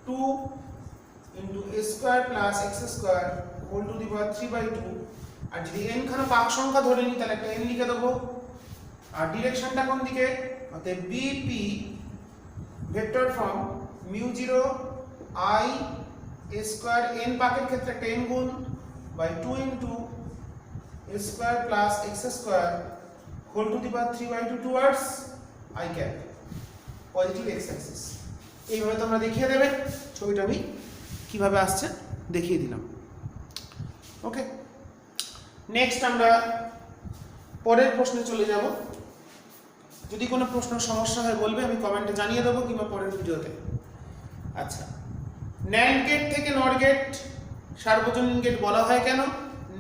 2 into a square plus x square whole to the power 3/2। আর যদি n খানা পাক সংখ্যা ধরে নিই তাহলে একটা n লিখে দেবো, আর ডিরেকশনটা কোন দিকে? অতএব bp vector from mu 0 i a square n পাকের ক্ষেত্রে একটা n গুণ by 2 into a square plus x square whole to the power 3/2 towards i cap positive x Axis. এইভাবে তোমরা দেখিয়ে দেবে, ছবিটা আমি কিভাবে আসছে দেখিয়ে দিলাম। ওকে, নেক্সট আমরা পরের প্রশ্নে চলে যাব। যদি কোনো প্রশ্ন সমস্যা হয় বলবে, আমি কমেন্টে জানিয়ে দেবো কিংবা পরের ভিডিওতে। আচ্ছা, ন্যান্ড গেট থেকে নট গেট সার্বজনীন গেট বলা হয় কেন?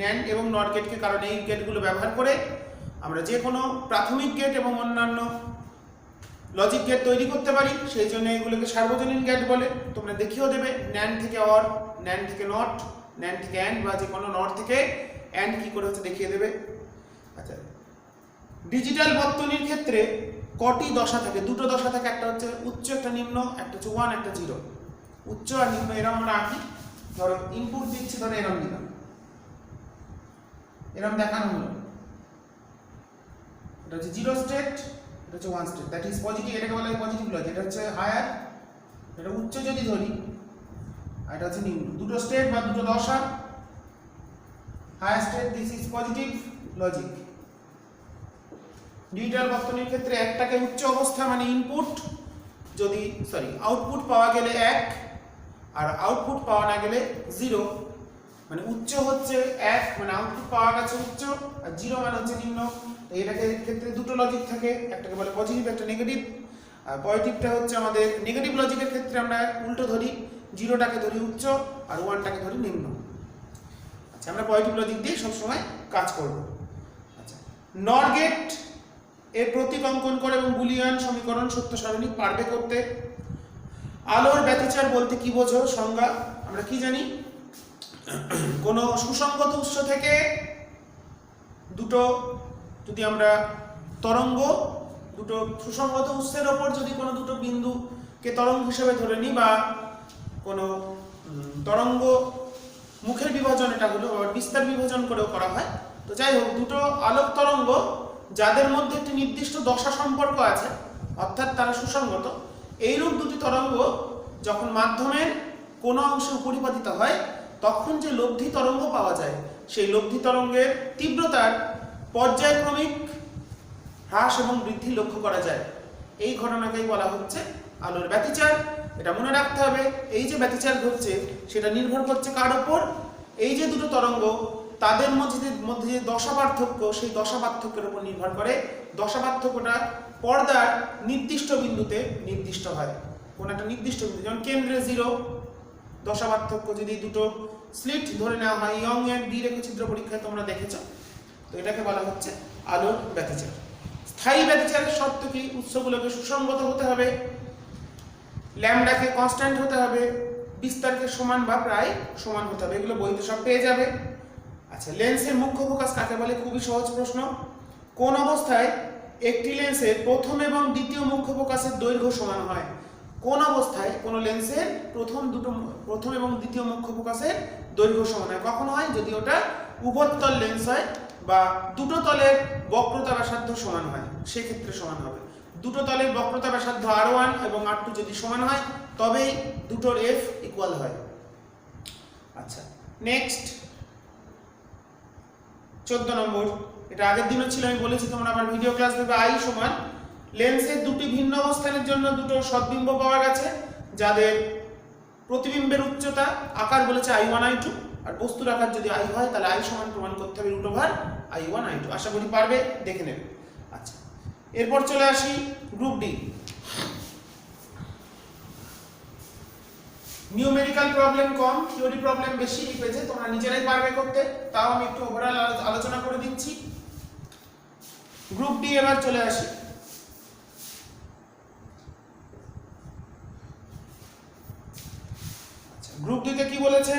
ন্যান্ড এবং নট গেটকে, কারণ এই গেটগুলো ব্যবহার করে আমরা যে কোনো প্রাথমিক গেট এবং অন্যান্য লজিক গেট তৈরি করতে পারি, সেই জন্য এগুলোকে সার্বজনীন গেট বলে। তোমরা দেখিয়েও দেবে ন্যান্ড থেকে অর, ন্যান্ড থেকে নট, ন্যান্ড থেকে অ্যান্ড বা যে কোনো নট থেকে অ্যান্ড কি করে হচ্ছে দেখিয়ে দেবে। আচ্ছা, ডিজিটাল বর্তনীর ক্ষেত্রে কটি দশা থাকে? দুটো দশা থাকে, একটা হচ্ছে উচ্চ একটা নিম্ন, একটা হচ্ছে 1 একটা 0। উচ্চ আর নিম্ন এরকম আমরা আঁকি। ধরো ইনপুট দিচ্ছি, ধরো এরকম দিলাম, এরকম দেখানো হলো, এটা হচ্ছে 0 স্টেট, এটা হচ্ছে 1 স্টেট, দ্যাট ইজ পজিটিভ। এটাকে বলা হয় পজিটিভ লজিক। এটা হচ্ছে হায়ার, এটা উচ্চ যদি ধরি, আর এটা হচ্ছে নিম্ন। দুটো স্টেট বা দুটো দশা, higher state, this is positive logic. Digital বর্তনীর ক্ষেত্রে একটাকে উচ্চ অবস্থা মানে ইনপুট, যদি আউটপুট পাওয়া গেলে 1 আর আউটপুট পাওয়া না গেলে 0, মানে উচ্চ হচ্ছে 1 মানে আউটপুট পাওয়া গেছে উচ্চ, আর 0 মানে হচ্ছে নিম্ন। তো এটাকে ক্ষেত্রে দুটো লজিক থাকে, একটাকে বলে পজিটিভ, একটা নেগেটিভ। আর পজিটিভটা হচ্ছে আমাদের নেগেটিভ লজিকের ক্ষেত্রে আমরা উল্টো ধরি, 0টাকে ধরি উচ্চ আর 1টাকে ধরি নিম্ন। আচ্ছা, আমরা পজিটিভ লজিক দিয়ে সবসময় কাজ করব। আচ্ছা, নর গেট এর প্রতীক অঙ্কন করে এবং বুলিয়ান সমীকরণ সত্য সারণী পারবে করতে। আলোর ব্যতিচার বলতে কি বোঝো? সংজ্ঞা আমরা কি জানি? কোন সুসংগত উৎস থেকে দুটো, যদি আমরা তরঙ্গ, দুটো সুসংগত উৎসের ওপর যদি কোনো দুটো বিন্দুকে তরঙ্গ হিসেবে ধরে নিই, বা কোনো তরঙ্গ মুখের বিভাজন এটা হলো, আবার বিস্তার বিভাজন করেও করা হয়। তো যাই হোক, দুটো আলোক তরঙ্গ যাদের মধ্যে একটি নির্দিষ্ট দশা সম্পর্ক আছে, অর্থাৎ তারা সুসংগত, এইরূপ দুটি তরঙ্গ যখন মাধ্যমের কোনো অংশে উপরিপাতিত হয়, তখন যে লব্ধি তরঙ্গ পাওয়া যায়, সেই লব্ধি তরঙ্গের তীব্রতার পর্যায়ক্রমিক হ্রাস এবং বৃদ্ধি লক্ষ্য করা যায়। এই ঘটনাকেই বলা হচ্ছে আলোর ব্যতিচার। এটা মনে রাখতে হবে, এই যে ব্যতিচার ঘটছে সেটা নির্ভর করছে কার উপর? এই যে দুটো তরঙ্গ, তাদের মধ্যে যে দশা পার্থক্য, সেই দশা পার্থক্যের উপর নির্ভর করে। দশা পার্থক্যটা পর্দার নির্দিষ্ট বিন্দুতে নির্দিষ্ট হয়, কোন একটা নির্দিষ্ট বিন্দু, যেমন কেন্দ্রে 0 দশা পার্থক্য যদি দুটো স্লিট ধরে নেওয়া হয়, ইয়ং এন্ড ডি রেখাচিত্র পরীক্ষায় তোমরা দেখেছ। তো এটাকে বলা হচ্ছে আলোর ব্যতিচার। স্থায়ী ব্যতিচারের শর্ত কি? উৎসগুলোকে সুসংগত হতে হবে, ল্যামডাকে কনস্ট্যান্ট হতে হবে, বিস্তারকে সমান বা প্রায় সমান হতে হবে। এগুলো বইতে সব পেয়ে যাবে। আচ্ছা, লেন্সের মুখ্য ফোকাস কাকে বলে? খুবই সহজ প্রশ্ন। কোন অবস্থায় একটি লেন্সের প্রথম এবং দ্বিতীয় মুখ্য ফোকাসের দৈর্ঘ্য সমান হয়? কোন অবস্থায় কোন লেন্সের প্রথম এবং দ্বিতীয় মুখ্য ফোকাসের দৈর্ঘ্য সমান হয়? কখন হয়? যদি ওটা উভয়তল লেন্স হয় বা দুটো তলের বক্রতা ব্যাসার্ধ সমান হয়, সেক্ষেত্রে সমান হবে। দুটো তলের বক্রতা ব্যাসার্ধ R1 এবং R2 যদি সমান হয়, তবেই দুটোর F ইকুয়াল হয়। আচ্ছা, নেক্সট 14 নম্বর, এটা আগের দিনও ছিল, আমি বলেছি তোমরা আমার ভিডিও ক্লাস দেবে। I সমান লেন্সের দুটি ভিন্ন অবস্থানের জন্য দুটো সদ্বিম্ব পাওয়া গেছে, যাদের প্রতিবিম্বের উচ্চতা আকার বলেছে I1 I2, আর বস্তুর আকার যদি I হয়, তাহলে I সমান প্রমাণ করতে হবে √I1 I2। আশা করি পারবে, দেখে নেবে। আচ্ছা, এরপর চলে আসি গ্রুপ ডি। নিউমেরিক্যাল প্রবলেম কম, থিওরি প্রবলেম বেশি এই পেজে, তোমরা নিজেরাই পারবে করতে। তাও আমি একটু ওভারঅল আলোচনা করে দিচ্ছি। গ্রুপ ডি এবার চলে আসি। আচ্ছা, গ্রুপ ডিতে কি বলেছে?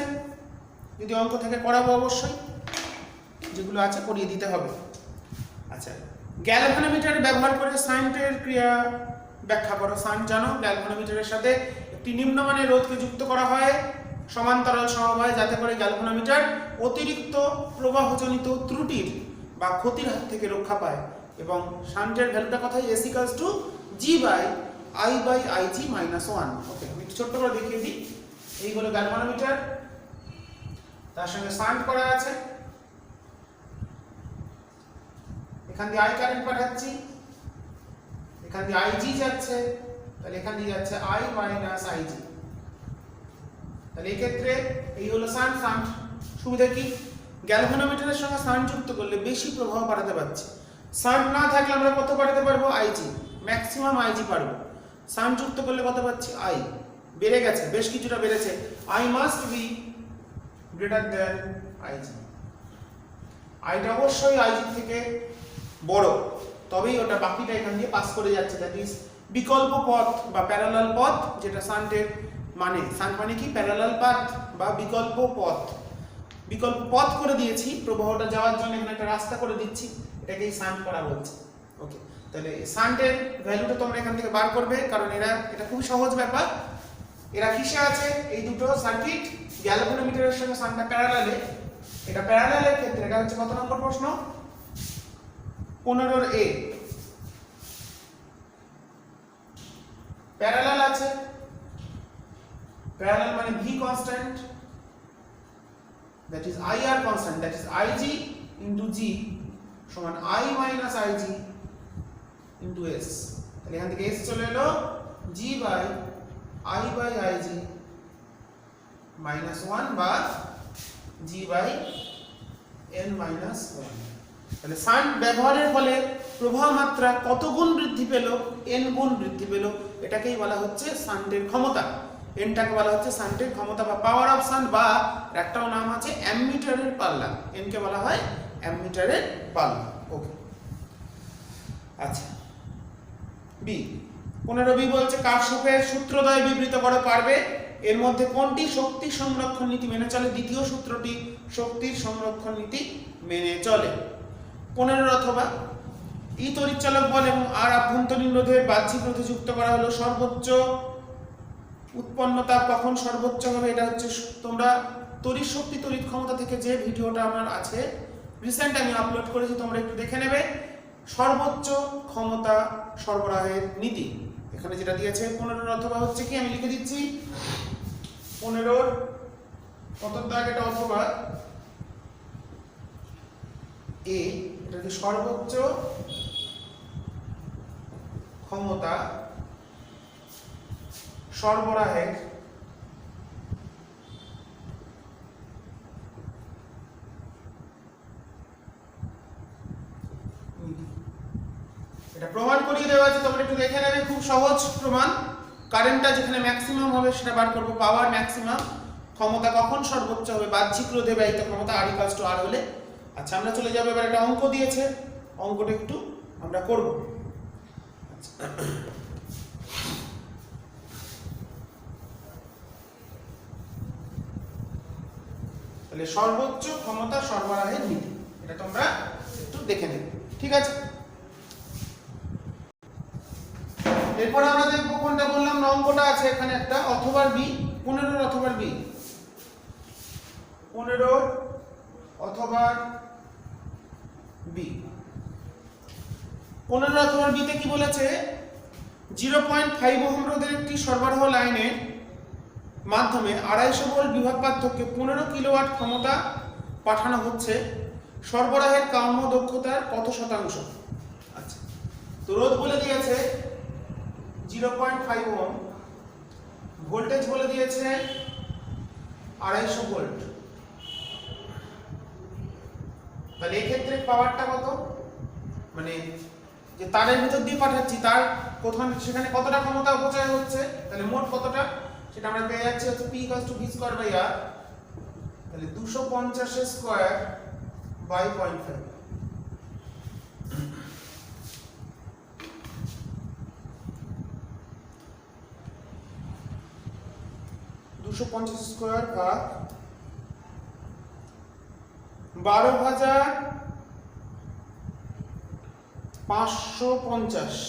যদি অঙ্ক থেকে করাবো অবশ্যই, যেগুলো আছে করিয়ে দিতে হবে। আচ্ছা, গ্যালভানোমিটার ব্যবহার করে সান্টের ক্রিয়া ব্যাখ্যা করো। সান্ট জানো, গ্যালভানোমিটারের সাথে একটি নিম্নমানের রোধকে যুক্ত করা হয় সমান্তরাল সমবায়ে, যাতে করে গ্যালভানোমিটার অতিরিক্ত প্রবাহজনিত ত্রুটির বা ক্ষতির হাত থেকে রক্ষা পায়। এবং শান্টের ভ্যালুটা কথাই S = G/I/IG - 1। ওকে, আমি একটু ছোট্ট করে দেখিয়ে দিই। এই হলো গ্যালভানোমিটার, তার সঙ্গে শান্ট করা আছে। এখান দিয়ে I কারেন্ট পাঠাচ্ছি, এখান দিয়ে IG যাচ্ছে, তাহলে এখান দিয়ে যাচ্ছে I - IG। তাহলে এই ক্ষেত্রে এই হলো শান্ট। শান্ট সুবিধা কি? গ্যালভানোমিটারের সঙ্গে শান্ট যুক্ত করলে বেশি প্রবাহ পাঠাতে পারছি। শান্ট না থাকলে আমরা কত পাঠাতে পারবো? IG, ম্যাক্সিমাম IG পারবো। শান্ট যুক্ত করলে কত পাচ্ছি? I বেড়ে গেছে, বেশ কিছুটা বেড়েছে। I must be greater than IG। আইটা অবশ্যই IG থেকে বড়, তবেই ওটা বাকিটা এখান দিয়ে পাস করে যাচ্ছে, দ্যাট ইজ বিকল্প পথ বা প্যারালাল পথ, যেটা শান্টের মানে, শান্ট মানে কি প্যারালাল পাথ বা বিকল্প পথ, বিকল্প পথ করে দিয়েছি প্রবাহটা যাওয়ার জন্য, এখানে একটা রাস্তা করে দিচ্ছি, এটাকেই শান্ট করা বলছে। ওকে, তাহলে শান্টের ভ্যালুটা তোমরা এখান থেকে বার করবে, কারণ এটা খুব সহজ ব্যাপার। এরা কিসে আছে, এই দুটো সার্কিট গ্যালভানোমিটারের সঙ্গে শান্টটা প্যারালালে, এটা প্যারালালের ক্ষেত্রে এটা হচ্ছে কত নম্বর প্রশ্ন, 15 এ প্যারালাল আছে, প্যারালাল মানে V constant, that is IR constant, that is IG into G সমান I minus IG into S। তাহলে এখান থেকে S চলে এলো G by I by IG minus 1 বা G by N minus 1। তাহলে শান্ট ব্যবহারের ফলে প্রবাহ মাত্রা কত গুণ বৃদ্ধি পেল, N গুণ বৃদ্ধি পেল, এটাকেই বলা হচ্ছে শান্টের ক্ষমতা। এনটাকে বলা হচ্ছে শান্টের ক্ষমতা বা পাওয়ার অফ শান্ট, বা একটাও নাম আছে অ্যামমিটারের পাল্লা, এন কে বলা হয় অ্যামমিটারের পাল্লা। ওকে, আচ্ছা বি 15 বি বলছে কারশফের সূত্রদ্বয় বিবৃত করো পারবে, এর মধ্যে কোনটি শক্তি সংরক্ষণ নীতি মেনে চলে, দ্বিতীয় সূত্রটি শক্তির সংরক্ষণ নীতি মেনে চলে। 15 অথবা ই তড়িৎচালক বল এবং আর আভ্যন্তরীণ রোধের বাহ্যিক রোধে যুক্ত করা হলো, সর্বোচ্চ উৎপন্ন তাপ কখন সর্বোচ্চ হবে, এটা হচ্ছে তোমরা তড়িৎ শক্তি তড়িৎ ক্ষমতা থেকে যে ভিডিওটা আমার আছে রিসেন্ট আমি আপলোড করেছি, তোমরা একটু দেখে নেবে। সর্বোচ্চ ক্ষমতা সরবরাহের নীতি এখানে যেটা দিয়েছে 15 অথবা হচ্ছে কি, আমি লিখে দিচ্ছি 15 কত দাগ, এটা অথবা এ, এটা হচ্ছে সর্বোচ্চ ক্ষমতা সরবরাহের এটা প্রমাণ করিয়ে দেওয়া আছে, তোমরা একটু দেখে নেবে, খুব সহজ প্রমাণ। কারেন্টটা যেখানে ম্যাক্সিমাম হবে সেটা বার করব, পাওয়ার ম্যাক্সিমাম, ক্ষমতা কখন সর্বোচ্চ হবে, বাহ্যিক রোধে ব্যয়িত ক্ষমতা R = R হলে। আচ্ছা আমরা চলে যাব, এবার একটা অঙ্ক দিয়েছে, অঙ্কটা একটু আমরা করব। তাহলে সর্বোচ্চ ক্ষমতা সরবরাহের নীতি, এটা তোমরা একটু দেখে নেবে, ঠিক আছে। এরপর আমরা দেখব কোনটা বললাম, অঙ্কটা আছে এখানে একটা, অথবা বি 15 অথবা বি 15 অথবা বি 15 অথবা বিতে কি বলেছে, 0.5 ওহম রোধের একটি সরবরাহ লাইনের মাধ্যমে 250 ভোল্ট বিভব পার্থক্যে 15 কিলোওয়াট ক্ষমতা পাঠানো হচ্ছে, সরবরাহের কাম্য দক্ষতার কত শতাংশ। আচ্ছা, তো রোধ বলে দিয়েছে 0.5 ওহম, ভোল্টেজ বলে দিয়েছে 250 ভোল্ট, তাহলে এই ক্ষেত্রে পাওয়ারটা কত, মানে যে তারের ভিতর দিয়ে পাঠাচ্ছি তার কোথাও সেখানে কতটা ক্ষমতা অপচয় হচ্ছে, তাহলে মোট কতটা সেটা আমরা পেয়ে যাচ্ছি হচ্ছে P = V²/R, তাহলে 250 স্কয়ার বাই 0.5, স্কয়ার ভাগ 12,550,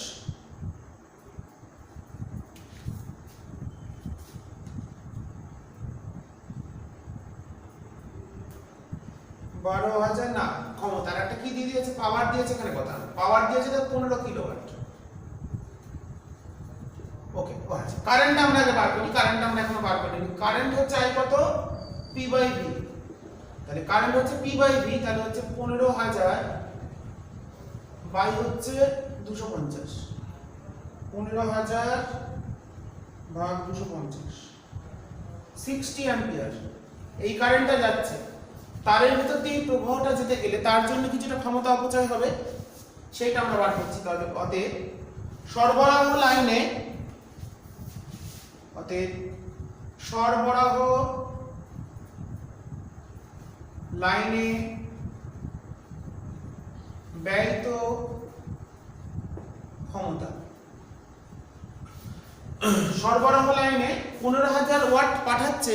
না ক্ষমতার একটা কি দিয়ে দিয়েছে, পাওয়ার দিয়েছে, এখানে কথা পাওয়ার দিয়েছে 15 কিলোওয়াট। ওকে, ও আচ্ছা, কারেন্ট আমরা আগে বার করি, কারেন্ট আমরা এখনো বার করিনি। কারেন্ট হচ্ছে I কত, P/V, তাহলে কারেন্ট হচ্ছে P/V, তাহলে হচ্ছে 15,000 বাই হচ্ছে 250, 15,000 ভাগ 250, 60 অ্যাম্পিয়ার এই কারেন্টটা যাচ্ছে। তারের ভিতর দিয়ে প্রবাহটা যেতে গেলে তার জন্য কিছুটা ক্ষমতা অপচয় হবে, সেটা আমরা বার করছি। তাহলে অতএব সরবরাহ লাইনে, অতএব সরবরাহ লাইনে ব্যয়িত ক্ষমতা সরবরাহ লাইনে 15,000 ওয়াট পাঠাচ্ছে,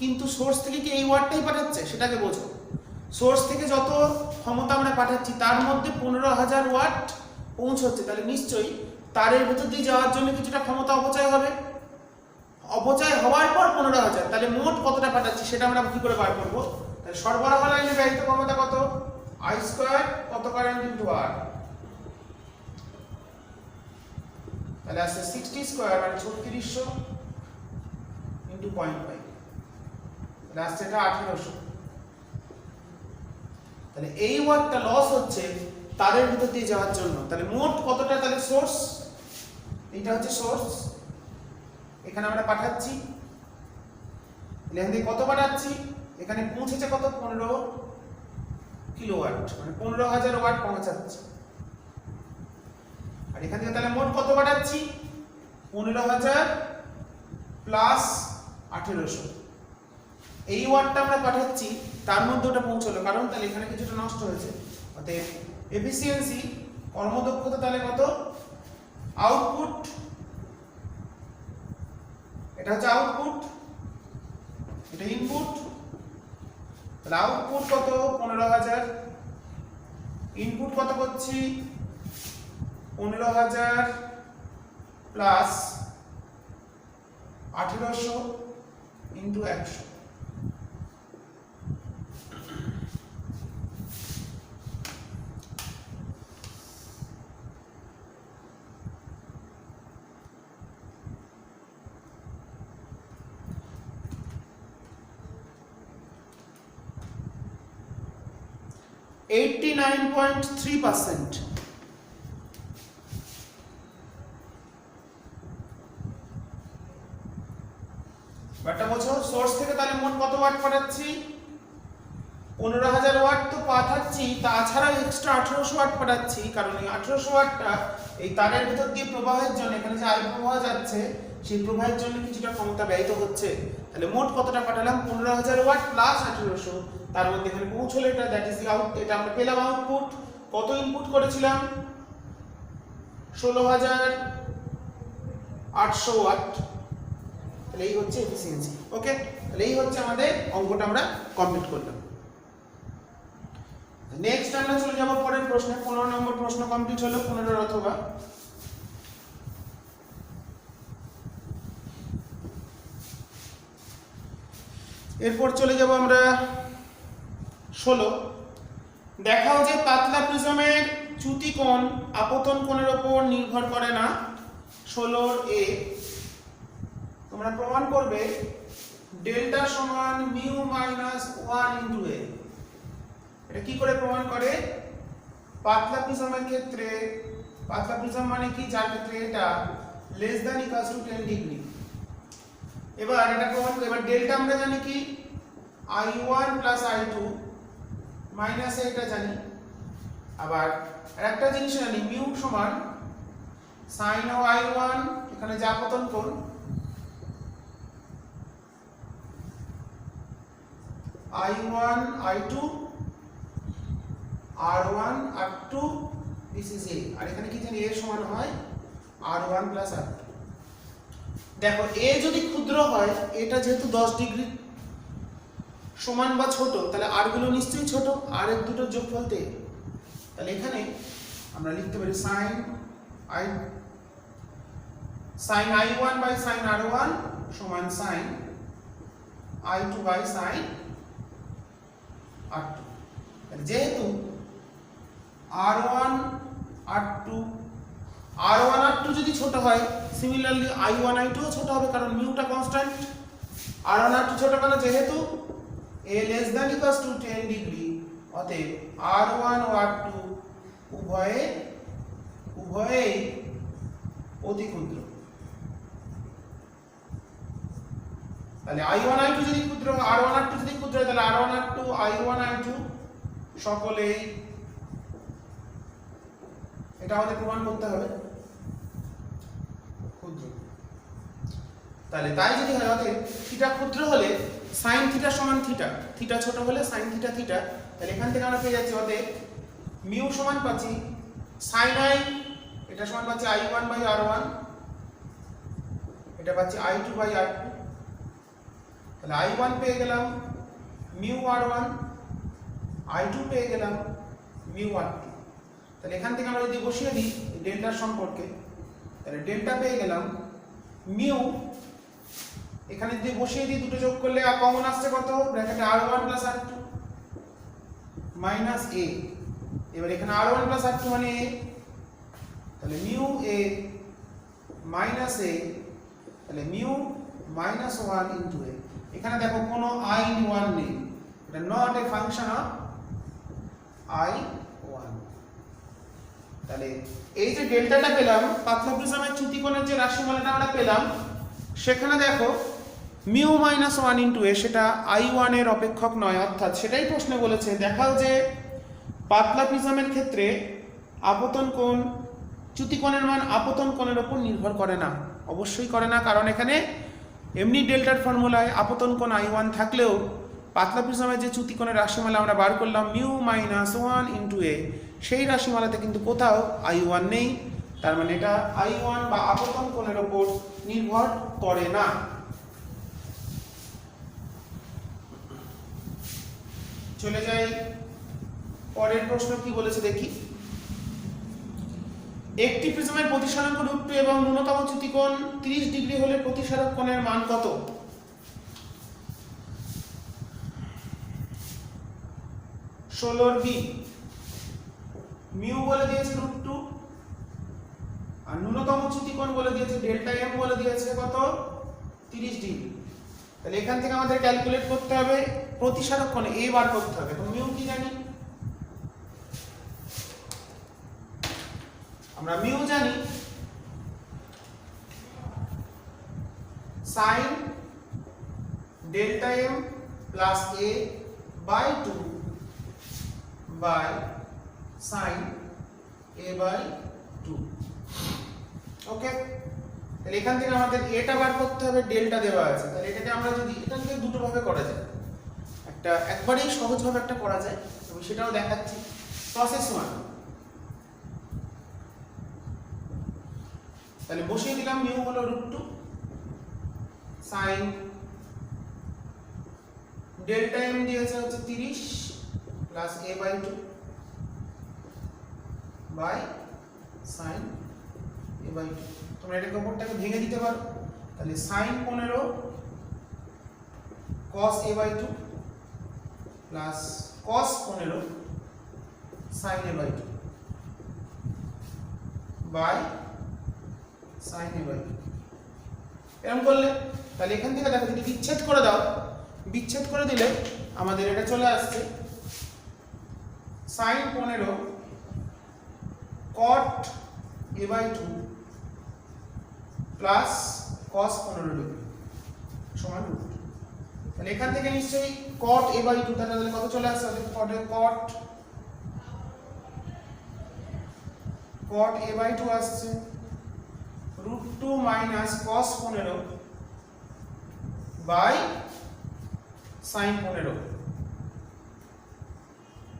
কিন্তু সোর্স থেকে কি এই ওয়াটটাই পাঠাচ্ছে সেটাকে বোঝো। সোর্স থেকে যত ক্ষমতা আমরা পাঠাচ্ছি তার মধ্যে 15,000 ওয়াট পৌঁছচ্ছে, তাহলে নিশ্চয়ই তারের ভেতর দিয়ে যাওয়ার জন্য কিছুটা ক্ষমতা অপচয় হবে। অপচয় হওয়ার পর 15,000, তাহলে মোট কতটা পাঠাচ্ছি সেটা আমরা কি করে বার করবো? তাহলে সরবরাহ লাইনে ব্যয়িত ক্ষমতা কত? I স্কয়ার কত কারেন্ট ইনটু R, তাহলে আসছে 60 স্কয়ার মানে 3600 ইনটু 0.5, তাহলে আসছে এটা 1800। তাহলে এই ওয়াটটা লস হচ্ছে তারের ভিতর দিয়ে যাওয়ার জন্য। তাহলে মোট কতটা? তাহলে সোর্স, এইটা হচ্ছে সোর্স, এখানে আমরা পাঠাচ্ছি, এখান থেকে কত পাঠাচ্ছি? এখানে পৌঁছেছে কত? 15 কিলোওয়াট, মানে 15,000 ওয়াট পৌঁছাচ্ছে। আর এখান থেকে তাহলে মোট কত পাঠাচ্ছি? 15,000 প্লাস 1800। এই ওয়াটটা আমরা পাঠাচ্ছি, তার মধ্যে ওটা পৌঁছলো, কারণ তাহলে এখানে কিছুটা নষ্ট হয়েছে। অতএব এফিসিয়েন্সি, কর্মদক্ষতা তাহলে কত? আউটপুট, এটা হচ্ছে আউটপুট, এটা ইনপুট, তাহলে আউটপুট কত? 15,000, ইনপুট কত করছি? 15,000 প্লাস 1800 ইন্টু 100। (89.3%) ব্যাপারটা বোঝো। সোর্স থেকে তাহলে মোট কত ওয়াট পাঠাচ্ছি? 15,000 ওয়াট তো পাঠাচ্ছি, তাছাড়া এক্সট্রা 1800 ওয়াট পাঠাচ্ছি, কারণ এই 1800 ওয়াটটা এই তারের ভিতর দিয়ে প্রবাহের জন্য, এখানে যে আই প্রবাহ যাচ্ছে সেই প্রবাহের জন্য কিছুটা ক্ষমতা ব্যয়িত হচ্ছে। তাহলে মোট কতটা পাঠালাম? 15,000 ওয়াট প্লাস 1800, তার মধ্যে এখানে পৌঁছলো এটা, দ্যাট ইজ দি আউট, এটা আমরা পেলাম আউটপুট। কত ইনপুট করেছিলাম? 16,800 ওয়াট। তাহলে এই হচ্ছে এফিসিয়েন্সি। ওকে, তাহলে এই হচ্ছে আমাদের অঙ্কটা আমরা কমপ্লিট করলাম। নেক্সট আমরা চলে যাব পরের প্রশ্নে। 15 নম্বর প্রশ্ন কমপ্লিট হলো, 15 অথবা এরপর চলে যাব আমরা 16। দেখাও যে পাতলা প্রিজমের চ্যুতি কোণ আপতন কোণের উপর নির্ভর করে না। 16 এ তোমরা প্রমাণ করবে ডেল্টা সমান মিউ মাইনাস 1 ইনটু এ। এটা কি করে প্রমাণ করে? পাতলা প্রিজমের ক্ষেত্রে, পাতলা প্রিজম মানে কি? যার ক্ষেত্রে এটা less than equals to 10 degree. এবার এটা প্রমাণ করে, এবার ডেল্টা আমরা জানি কি? I1 প্লাস I2 মাইনাস এটা জানি। আবার আরেকটা জিনিস জানি, মিউ সমান সাইন অফ I1, এখানে যা আপতন কোণ, I1 I2 R1 R2 this is A, আর এখানে কি জানি? A সমান হয় R1 প্লাস R2। দেখো A যদি ক্ষুদ্র হয়, এটা যেহেতু 10 ডিগ্রি সমান বা ছোট, তাহলে আর গুলো নিশ্চয়ই ছোট, আর এর দুটোর যোগফল তে। তাহলে এখানে আমরা লিখতে পারি sign I1 by sine R1 সমান sign I2 by sine R2। যেহেতু R1 R2 যদি ছোট হয়, সিমিলারলি I1 I2 ও ছোট হবে, কারণ মিউটা কনস্ট্যান্ট। R1 R2 ছোট কেন? যেহেতু A less than equals to 10 degree, অতএব R1 ও R2 উভয়ে অতি ক্ষুদ্র। তাহলে I1 I2 যদি ক্ষুদ্র, R1 R2 যদি ক্ষুদ্র হয়, তাহলে R1 R2 I1 I2 সকলেই, এটা আমাদের প্রমাণ করতে হবে, ক্ষুদ্র। তাহলে তাই যদি হয়, অতএব থিটা ক্ষুদ্র হলে সাইন থিটা সমান থিটা, থিটা ছোট হলে সাইন থিটা থিটা। তাহলে এখান থেকে আমরা পেয়ে যাচ্ছি, অতএব মিউ সমান পাচ্ছি সাইন I, এটা সমান পাচ্ছি I1 বাই R1, এটা পাচ্ছি I2 বাই R2, তাহলে I1 পেয়ে গেলাম মিউ R1, I2 পেয়ে গেলাম মিউ R2। তাহলে এখান থেকে আমরা যদি বসিয়ে দিই ডেল্টার সম্পর্কে, তাহলে ডেল্টা পেয়ে গেলাম মিউ, এখানে যদি বসিয়ে দিই দুটো যোগ করলে কমন আসছে কত, ব্র্যাকেটে R1 plus R2 minus A, এবার এখানে R1 প্লাস R2 মানে A, তাহলে মিউ A মাইনাস A, তাহলে মিউ মাইনাস 1 ইন্টু A। এখানে দেখো কোনো I1 নেই, এটা not a function of I1। তাহলে এই যে ডেল্টাটা পেলাম, পাতলা প্রিজমের চ্যুতিকোণের যে রাশিমালাটা আমরা পেলাম, সেখানে দেখো মিউ মাইনাস 1 ইন্টু A সেটা I1 এর অপেক্ষক নয়, অর্থাৎ সেটাই প্রশ্নে বলেছে দেখাও যে পাতলা প্রিজমের ক্ষেত্রে আপতন কোণ চ্যুতিকোণের মান আপতন কোণের উপর নির্ভর করে না। অবশ্যই করে না, কারণ এখানে এমনি ডেল্টার ফর্মুলায় আপতন কোণ I1 থাকলেও পাতলা প্রিজমের যে চ্যুতিকোণের রাশিমালা আমরা বার করলাম মিউ মাইনাস 1 ইন্টু A, সেই রাশিমালাতে কিন্তু কোথাও I1 নেই, তার মানে এটা I1 বা আপতন কোণের উপর নির্ভর করে না। চলে যাই পরের প্রশ্ন কি বলেছে দেখি। একটি প্রিজমের প্রতিসারক √2 এবং ন্যূনতম চ্যুতিকোণ 30 ডিগ্রি হলে প্রতিসারক কোণের মান কত? 16 বি মিউ বলে দিয়েছে √2 আর ন্যূনতম চ্যুতিকোণ বলে দিয়েছে ডেল্টা এম বলে দিয়েছে কত, 30 ডিগ্রি। তাহলে এখান থেকে আমাদের ক্যালকুলেট করতে হবে প্রতিসারক কোণ এ বার করতে হবে। তো মিউ কি জানি, আমরা মিউ জানি sin delta m plus A by 2 by sin a by 2। Okay, তাহলে এখান থেকে আমাদের এটা বার করতে হবে, ডেল্টা দেওয়া আছে। তাহলে এটাকে আমরা যদি এটাকে দুটো ভাবে করা যায়, একটা একবারেই সহজভাবে একটা করা যায়, আমি সেটাও দেখাচ্ছি। প্রসেস 1, তাহলে বসিয়ে দিলাম মিউ হলো √2 sin ডেল্টা এম দিয়েছে হচ্ছে 30 plus a by 2 by sin a by 2। তোমরা এটাকে উপরটাকে ভেঙে দিতে পারো, তাহলে sin 15 cos a by 2 plus cos 15 sin a by 2 by sin a by 2। এরকম করলে তাহলে এখান থেকে দেখো যদি বিচ্ছেদ করে দাও, বিচ্ছেদ করে দিলে আমাদের এটা চলে আসছে sin 15 cot a by 2 plus cos 15 degree সমান √2। তাহলে এখান থেকে নিশ্চয়ই cot a বাই 2 তাহলে কত চলে আসছে, cot a বাই 2 আসছে √2 মাইনাস cos 15 বাই sin 15।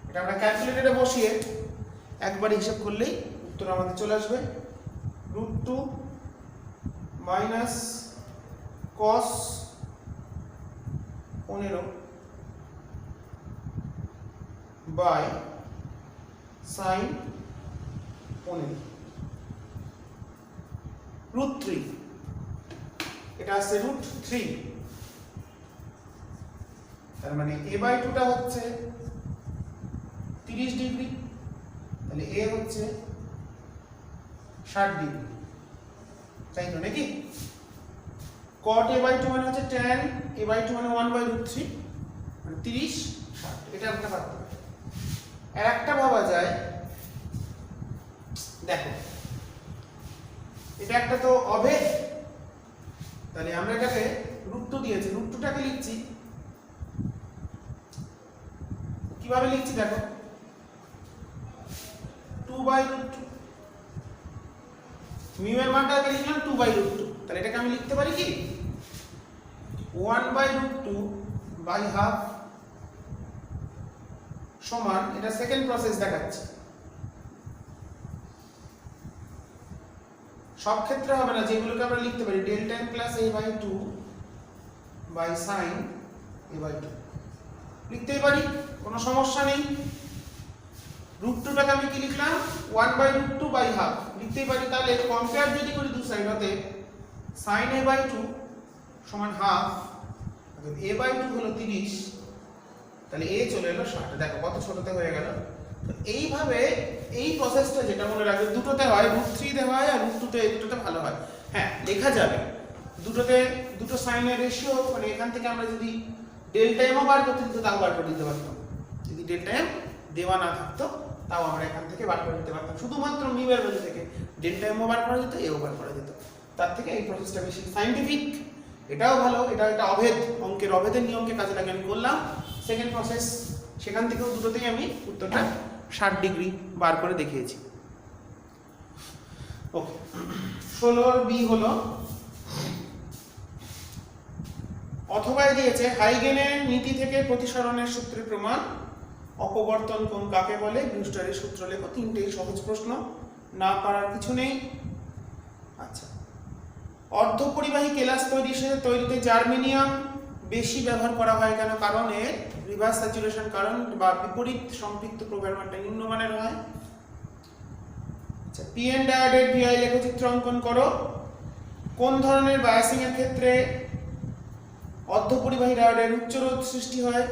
এটা আমরা ক্যালকুলেটরে বসিয়ে একবার হিসাব করলেই উত্তর আমাদের চলে আসবে √2 মাইনাস cos 15 বাই sin 15 √3, এটা আসছে √3। তার মানে a বাই 2 টা হচ্ছে 30 ডিগ্রি, তাহলে a হচ্ছে 60 ডিগ্রি, তাই তো নাকি? cot a বাই 2 মানে হচ্ছে tan a বাই 2 মানে 1/√3 মানে 30 60, এটা একটা পারতে হবে। আর একটা ভাবা যায়, দেখো এটা একটা তো অভেদ, তাহলে আমরা এটাকে √2 দিয়েছি, √2টাকে লিখছি কিভাবে লিখছি দেখো, 2/√2 মিউ এর মানটাকে লিখলাম 2/√2, তাহলে এটাকে আমি লিখতে পারি কি 1/√2 বাই হাফ সমান, এটা সেকেন্ড প্রসেস দেখাচ্ছে, সব ক্ষেত্রে হবে না, যেগুলোকে আমরা লিখতে পারি delta m plus a by 2 by sine a by 2 লিখতেই পারি, কোনো সমস্যা নেই। √2টাকে আমি কি লিখলাম 1/√2 বাই হাফ লিখতেই পারি। তাহলে কম্পেয়ার যদি করি দু সাইড হতে sin a বাই 2 সমান হাফ, a বাই 2 হলো 30, তাহলে a চলে এলো 60। দেখো কত ছোটতে হয়ে গেল। তো এইভাবে এই প্রসেসটা যেটা মনে রাখবে, দুটোতে হয় √3 তে হয় আর √2 তে, দুটোতে ভালো হয়। হ্যাঁ লেখা যাবে দুটোতে, দুটো সাইনের রেশিও, মানে এখান থেকে আমরা যদি ডেল্টা এমও বার করতে দিত তাও বার করে দিতে পারতাম, যদি ডেল্টা এম দেওয়া না থাকতো তাও আমরা এখান থেকে বার করে দিতে পারতাম, শুধুমাত্র মিউ এর ভ্যালু থেকে ডেল্টা এমও বার করা যেত, এও বার করা যেত। তার থেকে এই প্রসেসটা বেশি সায়েন্টিফিক, এটাও ভালো। এটা একটা অভেদ, অঙ্কের অভেদের নিয়মকে কাজে লাগিয়ে আমি করলাম সেকেন্ড প্রসেস। সেখান থেকেও দুটোতেই আমি উত্তরটা 60 ডিগ্রি বার করে দেখিয়েছি। ওকে, 16 বি হলো অথবা দিয়েছে হাইগেনের নীতি থেকে প্রতিসরণের সূত্রের প্রমাণ, অপবর্তন কোণ কাকে বলে, ব্রুস্টারের সূত্র লেখো। তিনটেই সহজ প্রশ্ন, না পারার কিছু নেই। আচ্ছা, অর্ধপরিবাহী কেলাস তৈরিতে জার্মেনিয়াম বেশি ব্যবহার করা হয় কেন? কারণ এর রিভার্স স্যাচুরেশন কারেন্ট বা বিপরীত সম্পৃক্ত প্রবাহের নিম্নমানের হয়। আচ্ছা, পিএন ডায়োডের ভিআই লেখচিত্র অঙ্কন করো। কোন ধরনের বায়াসিং এর ক্ষেত্রে অর্ধপরিবাহী ডায়োডের উচ্চ রোধ সৃষ্টি হয়?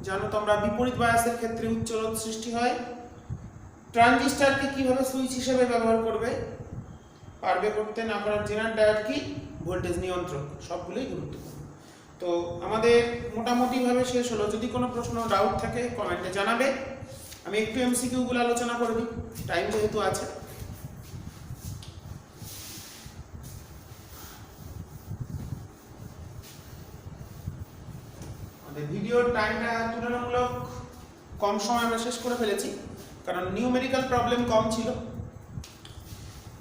জানো তোমরা, বিপরীত বায়াসের ক্ষেত্রে উচ্চ রোধ সৃষ্টি হয়। ট্রানজিস্টরকে কিভাবে সুইচ হিসেবে ব্যবহার করবে? পারবে করতে, না পারার জেনার ডায়োড কি? ভোল্টেজ নিয়ন্ত্রক। সবগুলোই গুরুত্বপূর্ণ। তো আমাদের মোটামুটি ভাবে শেষ হলো। যদি কোনো প্রশ্ন ডাউট থাকে কমেন্টে জানাবে। আমি একটু এমসিকিউ গুলো আলোচনা করে দিই, টাইম যেহেতু আছে। আমাদের ভিডিওর টাইমটা তুলনামূলক কম সময় আমরা শেষ করে ফেলেছি, কারণ নিউমেরিক্যাল প্রবলেম কম ছিল।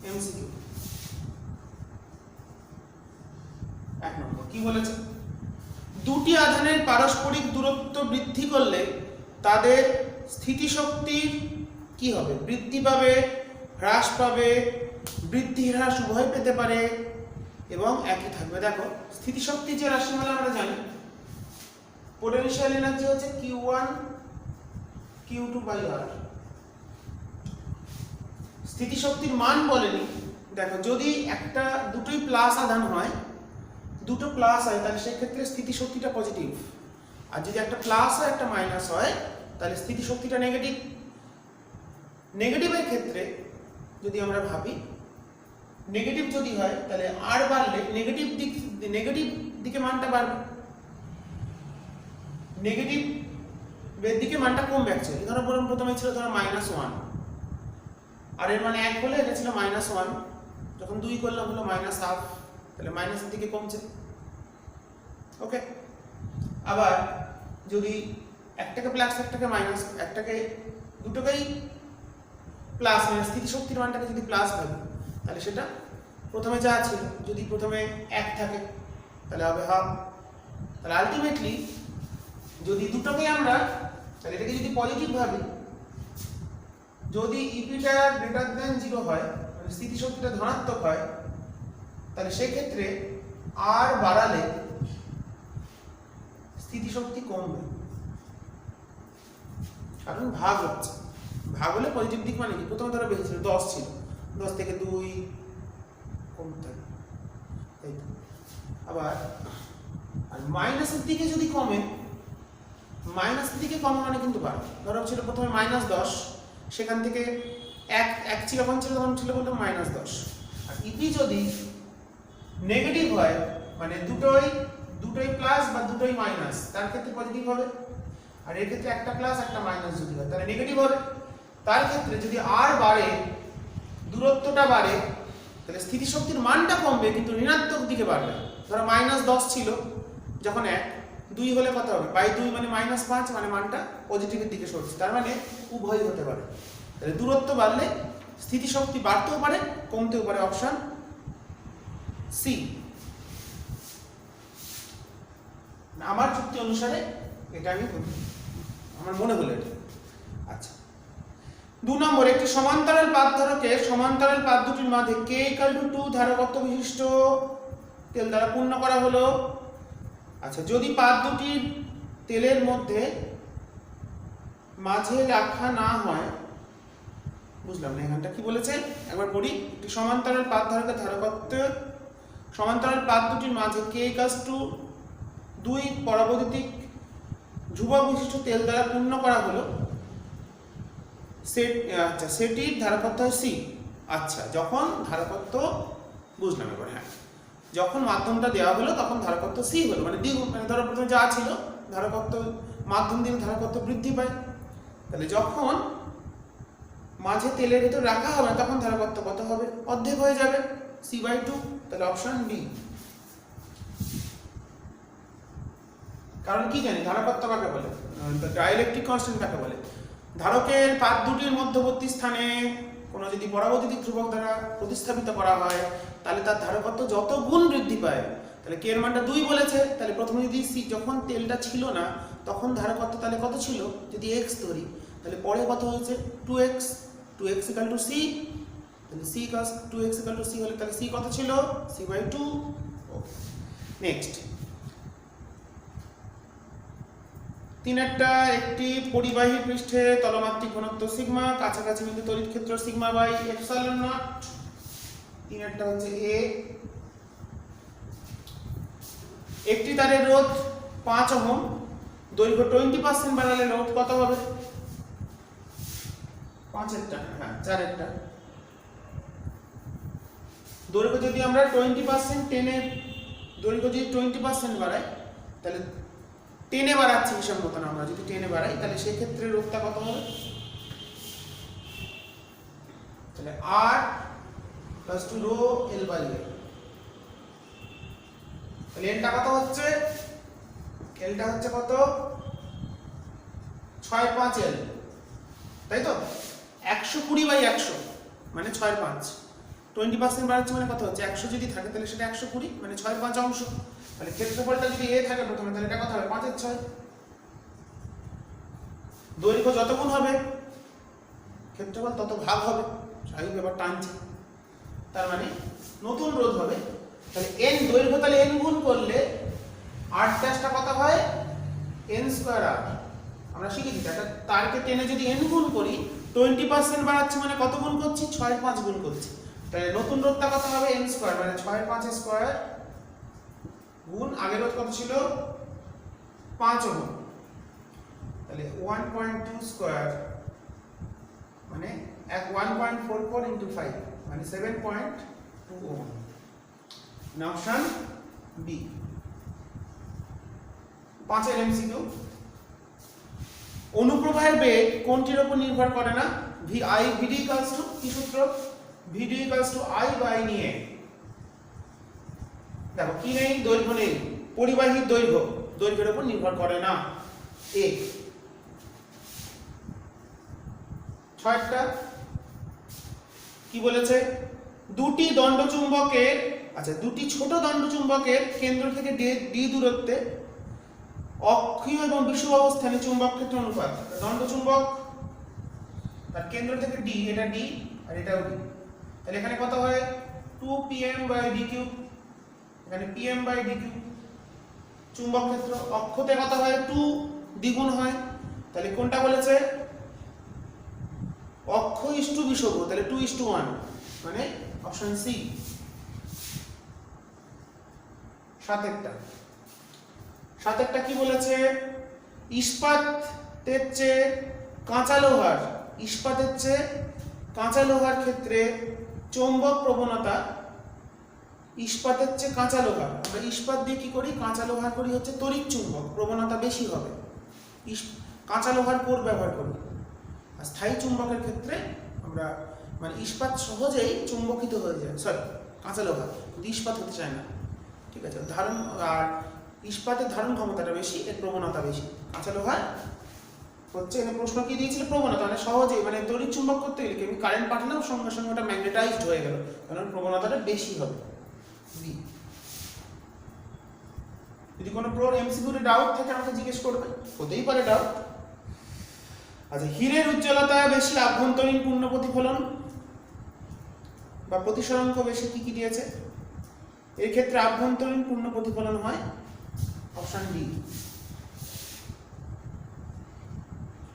এমসিকিউ 1 নম্বর কি বলেছে? দুটি আধানের পারস্পরিক দূরত্ব বৃদ্ধি করলে তাদের স্থিতিশক্তির কি হবে? বৃদ্ধি পাবে, হ্রাস পাবে, বৃদ্ধি হ্রাস উভয় পেতে পারে এবং একই থাকবে। দেখো, স্থিতিশক্তি যে রাশিমালা আমরা জানি, পোটেনশিয়াল এনার্জি হচ্ছে Q1 Q2 বাই R। স্থিতিশক্তির মান বলেনি। দেখো, যদি একটা দুটোই প্লাস আধান হয়, দুটো প্লাস হয়, তাহলে সেক্ষেত্রে স্থিতিশক্তিটা পজিটিভ। আর যদি একটা প্লাস হয় একটা মাইনাস হয়, তাহলে স্থিতিশক্তিটা নেগেটিভ। নেগেটিভের ক্ষেত্রে যদি আমরা ভাবি, নেগেটিভ যদি হয় তাহলে আর বাড়লে নেগেটিভ দিকে মানটা বাড়বে, নেগেটিভের দিকে মানটা কমবে। অ্যাকচুয়ালি ধরো প্রথমে ছিল ধরো -1, আর এর মানে 1 হলে এটা ছিল -1, যখন 2 করলাম হলো -1/2, তাহলে মাইনাসের দিকে কমছে। ওকে, আবার যদি একটাকে প্লাস একটাকে মাইনাস, একটাকে দুটোকেই প্লাস, মানে স্থিতিশক্তির মানটাকে যদি প্লাস ভাবি, তাহলে সেটা প্রথমে যা ছিল, যদি প্রথমে 1 থাকে তাহলে হবে হাফ। তাহলে আলটিমেটলি যদি দুটোকে আমরা, তাহলে এটাকে যদি পজিটিভ ভাবি, যদি ইপিটা গ্রেটার দ্যান 0 হয়, মানে স্থিতিশক্তিটা ধনাত্মক হয়, তাহলে সেক্ষেত্রে আর বাড়ালে স্থিতিশক্তি কমবে, কারণ ভাগ হচ্ছে। ভাগ হলে পজিটিভ দিক মানে কি? প্রথমে ধরো বেশি ছিল, 10 ছিল, 10 থেকে 2 কমতে থাকে, তাই তো। আবার আর মাইনাসের দিকে যদি কমে, মাইনাসের দিকে কমে মানে কিন্তু বাড়ে। ধরো ছিল প্রথমে -10, সেখান থেকে 1 ছিল, যখন ছিল তখন ছিল বলতে -10। আর ইপি যদি নেগেটিভ হয়, মানে দুটোই প্লাস বা দুটোই মাইনাস, তার ক্ষেত্রে পজিটিভ হবে। আর এর ক্ষেত্রে একটা প্লাস একটা মাইনাস যদি হয়, তাহলে নেগেটিভ হবে। তার ক্ষেত্রে যদি আর বাড়ে, দূরত্বটা বাড়ে, তাহলে স্থিতিশক্তির মানটা কমবে কিন্তু ঋণাত্মক দিকে বাড়বে। ধরো -10 ছিল, যখন 2 হলে কত হবে? বাই 2 মানে -5, মানে মানটা পজিটিভের দিকে সরছে। তার মানে উভয় হতে পারে। তাহলে দূরত্ব বাড়লে স্থিতিশক্তি বাড়তেও পারে, কমতেও পারে। Option C. আমার যুক্তি অনুসারে এটা আমি আমার মনে হলো এটা। আচ্ছা, 2 নম্বর, একটি সমান্তরাল পাত ধারকে সমান্তরাল পাত দুটির মাঝে k = 2 ধারকত্ব বিশিষ্ট তেল দ্বারা পূর্ণ করা হলো। আচ্ছা, যদি পাত দুটির তেলের মধ্যে মাঝে রাখা না হয়, বুঝলাম না এখানটা কি বলেছে, একবার পড়ি। একটি সমান্তরাল পাত ধারকের ধারকত্ব সমান্তরাল পাত দুটির মাঝে k = 2 পরাবৈদ্যুতিক ধ্রুবক বিশিষ্ট তেল দ্বারা পূর্ণ করা হলো। আচ্ছা, সেটির ধারকত্ব হয় c। আচ্ছা, যখন ধারকত্ব, বুঝলাম এবার, হ্যাঁ, যখন মাধ্যমটা দেওয়া হলো তখন ধারকত্ব c হলো, মানে দ্বিগুণ, মানে ধরো প্রথমে যা ছিল ধারকত্ব, মাধ্যম দিয়ে ধারকত্ব বৃদ্ধি পায়। তাহলে যখন মাঝে তেলের ভিতর রাখা হবে তখন ধারকত্ব কত হবে? অর্ধেক হয়ে যাবে, c/2। তাহলে অপশন বি। কারণ কি জানি ধারকত্ব কাকে বলে, ডাইইলেকট্রিক কনস্ট্যান্ট কাকে বলে? ধারকের পাত দুটির মধ্যবর্তী স্থানে কোনো যদি পরাবৈদ্যুতিক ধ্রুবক দ্বারা প্রতিস্থাপিত করা হয় তাহলে তার ধারকত্ব যত গুণ বৃদ্ধি পায়। তাহলে কে এর মানটা 2 বলেছে, তাহলে প্রথমে যদি c, যখন তেলটা ছিল না তখন ধারকত্ব তাহলে কত ছিল, যদি x ধরি, তাহলে পরে কত হয়েছে 2x, 2x = c। তাহলে c 2x = c হলে তাহলে c কত ছিল, c/2। নেক্সট 3 একটি পরিবাহী পৃষ্ঠে তলমাত্রিক ঘনত্ব সিগমা, কাছাকাছি বিন্দু তড়িৎ ক্ষেত্র সিগমা/ε0। 3 হচ্ছে এ। একটি তারের রোধ 5 ওহম, দৈর্ঘ্য 20% বাড়ালে রোধ কত হবে? 5 হ্যাঁ 4 দৈর্ঘ্য যদি আমরা 20% টেনে, দৈর্ঘ্য যদি 20% বাড়াই, তাহলে টেনে বাড়াচ্ছি হিসাব মতন, আমরা যদি টেনে বাড়াই তাহলে সেই ক্ষেত্রে রোধটা কত হবে? তাহলে R + 2ρL/A। তাহলে এলটা কত হচ্ছে? এলটা হচ্ছে কত? 6.5L, তাই তো? 120/100 মানে 6.5। 20% বাড়াচ্ছে মানে কত হচ্ছে? 100 যদি থাকে তাহলে সেটা 120 মানে 6.5 অংশ। তাহলে ক্ষেত্রফলটা যদি a থাকে প্রথমে, তাহলে এটা কত হবে? 5/6। দৈর্ঘ্য যত গুণ হবে ক্ষেত্রফল তত ভাগ হবে, স্বাভাবিক ব্যাপার, টানছি। তার মানে নতুন রোধ হবে। তাহলে n দৈর্ঘ্য, তাহলে n গুণ করলে r' কত হয়? n²r। আমরা শিখেছি একটা তারকে টেনে যদি n গুণ করি, 20% বাড়াচ্ছি মানে কত গুণ করছি? 6.5 গুণ করছি। তাহলে নতুন রোধটা কত হবে? n² মানে 6.5² গুণ আগের রোধ কত ছিল? 5 ওহম। তাহলে 1.2² মানে 1.44 × 5 মানে 7.2 ওহম। Option B. 5 MCQ। অনুপ্রবাহের বেগ কোনটির উপর নির্ভর করে না? VD = কি সূত্র? VD = I/N। দেখো কি নেই? দৈর্ঘ্য নেই, পরিবাহীর দৈর্ঘ্য, দৈর্ঘ্যের উপর নির্ভর করে না। এ 6টা কি বলেছে? দুটি দণ্ডচুম্বকের, আচ্ছা, দুটি ছোট দণ্ডচুম্বকের কেন্দ্র থেকে d দূরত্বে অক্ষীয় এবং বিষুব অবস্থানে চুম্বক ক্ষেত্র অনুপাত। দণ্ডচুম্বক তার কেন্দ্র থেকে d, এটা d আর এটাও d, তাহলে এখানে কত হয়? 2pm/d3। এখানে pm/d3। চুম্বক ক্ষেত্র অক্ষতে কত হয়? 2 দ্বিগুণ হয়। তাহলে কোনটা বলেছে? অক্ষ ইস্টু বিষুব, তাহলে 2:1 মানে অপশন সি। 7টা কি বলেছে? ইস্পাতের চেয়ে কাঁচা লোহার, ইস্পাতের চেয়ে কাঁচা লোহার ক্ষেত্রে চৌম্বক প্রবণতা, ইস্পাতের চেয়ে কাঁচা লোহা, আমরা ইস্পাত দিয়ে কি করি? কাঁচা লোহা করি হচ্ছে তড়িৎ চুম্বক, প্রবণতা বেশি হবে। কাঁচা লোহার কোর ব্যবহার করি। আর স্থায়ী চুম্বকের ক্ষেত্রে আমরা মানে ইস্পাত সহজেই চুম্বকিত হয়ে যায়, সরি কাঁচা লোহা, কিন্তু ইস্পাত হতে চায় না, ঠিক আছে? ধারণ, আর ইস্পাতের ধারণ ক্ষমতাটা বেশি, এর প্রবণতা বেশি। কাঁচা লোহা হচ্ছে, এখানে প্রশ্ন কি দিয়েছিল? প্রবণতা, মানে সহজেই, মানে তড়িৎ চুম্বক করতে গেলে আমি কারেন্ট পাঠালাম সঙ্গে সঙ্গে ওটা ম্যাগনেটাইজড হয়ে গেল, কারণ প্রবণতাটা বেশি হবে। বি। যদি কোনো প্রোর এমসিকিউ ডাউট থাকে আমাকে জিজ্ঞেস করবে, হতেই পারে ডাউট। আচ্ছা, হীরের উজ্জ্বলতা বেশি, আভ্যন্তরীণ পূর্ণ প্রতিফলন বা প্রতিসরাঙ্ক বেশি, কি কি দিয়েছে? এই ক্ষেত্রে আভ্যন্তরীণ পূর্ণ প্রতিফলন হয়, অপশন ডি।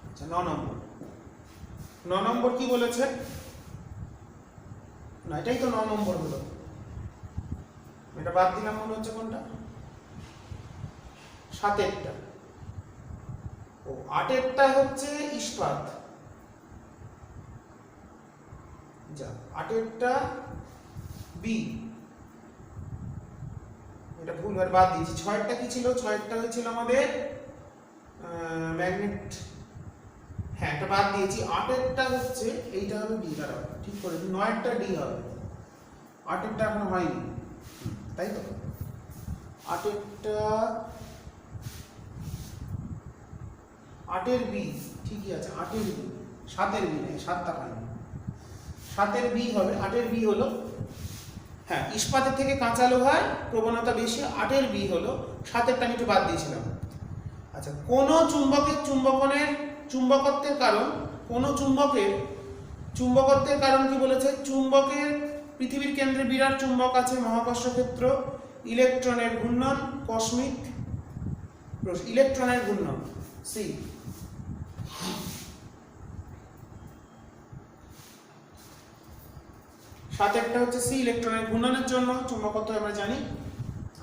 আচ্ছা, 9 নম্বর। 9 নম্বর কি বলেছে? না, এটাই তো 9 নম্বর হলো, এটা বাদ দিলাম মনে হচ্ছে। কোনটা? 7এরটা। ও, 8এরটা হচ্ছে ইস্পাত। যা, 8এরটা বি, এটা ভুল আর বাদ দিয়েছি। 6এরটা কি ছিল? 6এরটা হয়েছিল আমাদের ম্যাগনেট। হ্যাঁ, এটা বাদ দিয়েছি। 8এরটা হচ্ছে এইটা হবে বি। দাঁড়াও, ঠিক করে 9এরটা ডি হবে। 8এরটা এখনো হয়নি, তাই তো? 8এরটা 8এর বি, ঠিকই আছে। 8এর বি, 7এর বি নেই, 7টা হয়নি। 7এর বি হবে। 8এর বি হলো, হ্যাঁ, ইস্পাতের থেকে কাঁচা লোহার প্রবণতা বেশি। 8এর বি হলো। 7এরটা আমি একটু বাদ দিয়েছিলাম। আচ্ছা, কোন চুম্বকের চুম্বকত্বের কারণ, কোন চুম্বকত্বের কারণ কি বলেছে? চুম্বকের পৃথিবীর কেন্দ্রে বিরাট চুম্বক আছে, মহাকর্ষ ক্ষেত্র, ইলেকট্রনের ঘূর্ণন, কসমিক ইলেকট্রনের ঘূর্ণন, সি। সাতেরটা হচ্ছে সি, ইলেকট্রনের ঘূর্ণনের জন্য চুম্বকত্ব আমরা জানি।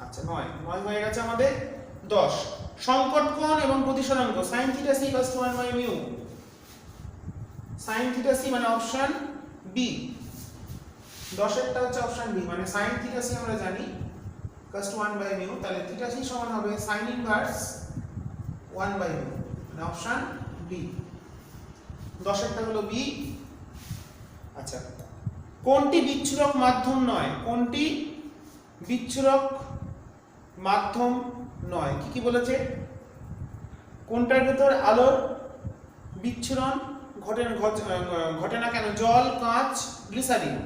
আচ্ছা, 9 হয়ে গেছে আমাদের। 10, সংকট কোণ এবং প্রতিসরাঙ্ক sin θ c = 1/μ। sin θ c মানে অপশন বি। 10এরটা হচ্ছে অপশন বি, মানে sin θ c আমরা জানি = 1/μ, তাহলে θ c সমান হবে sin ইনভার্স 1/μ, মানে অপশন বি। 10এরটা হলো বি। আচ্ছা, কোনটি বিচ্ছুরক মাধ্যম নয়? কোনটি বিচ্ছুরক মাধ্যম নয়? কি কি বলেছে? কোনটার ভেতর আলোর বিচ্ছুরণ ঘটে না কেন? জল, কাঁচ, গ্লিসারিন।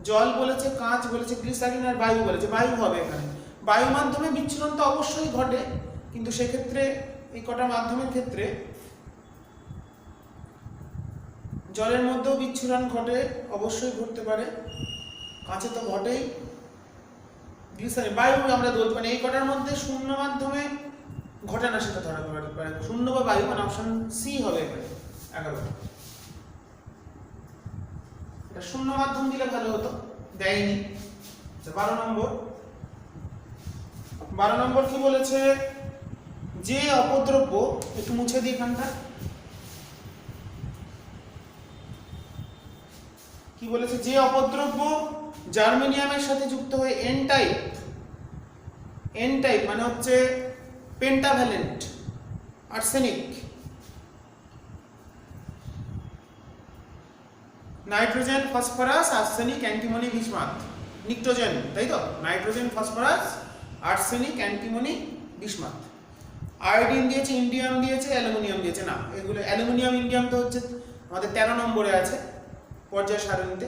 জল বলেছে, কাঁচ বলেছে, গ্লিসারিন আর বায়ু বলেছে। বায়ু হবে এখানে। বায়ু মাধ্যমে বিচ্ছুরণ তো অবশ্যই ঘটে, কিন্তু সেক্ষেত্রে এই কটা মাধ্যমের ক্ষেত্রে জলের মধ্যেও বিচ্ছুরণ ঘটে, অবশ্যই ঘটতে পারে। কাঁচে তো ঘটেই। গ্লিসারিন, বায়ু আমরা বলতে পারি। এই কটার মধ্যে শূন্য মাধ্যমে ঘটে না, সেটা ধরা পারে শূন্য বা বায়ু, মানে অপশন সি হবে এখানে। 11, এটা শূন্য মাধ্যম দিলে ভালো হতো, দেয়নি। 12 নম্বর। 12 নম্বর কি বলেছে? যে অপদ্রব্য, একটু মুছে দিই এখানটা। কি বলেছে? যে অপদ্রব্য জার্মেনিয়ামের সাথে যুক্ত হয়ে এন টাইপ মানে হচ্ছে pentavalent arsenic, nitrogen, phosphorus, arsenic, antimony, bismuth, pnictogen, তাই তো? Nitrogen, phosphorus, arsenic, antimony, bismuth. Iodine দিয়েছে, ইন্ডিয়াম দিয়েছে, অ্যালুমিনিয়াম দিয়েছে। না, এগুলো অ্যালুমিনিয়াম, ইন্ডিয়াম তো হচ্ছে আমাদের 13 নম্বরে আছে পর্যায় সারণীতে।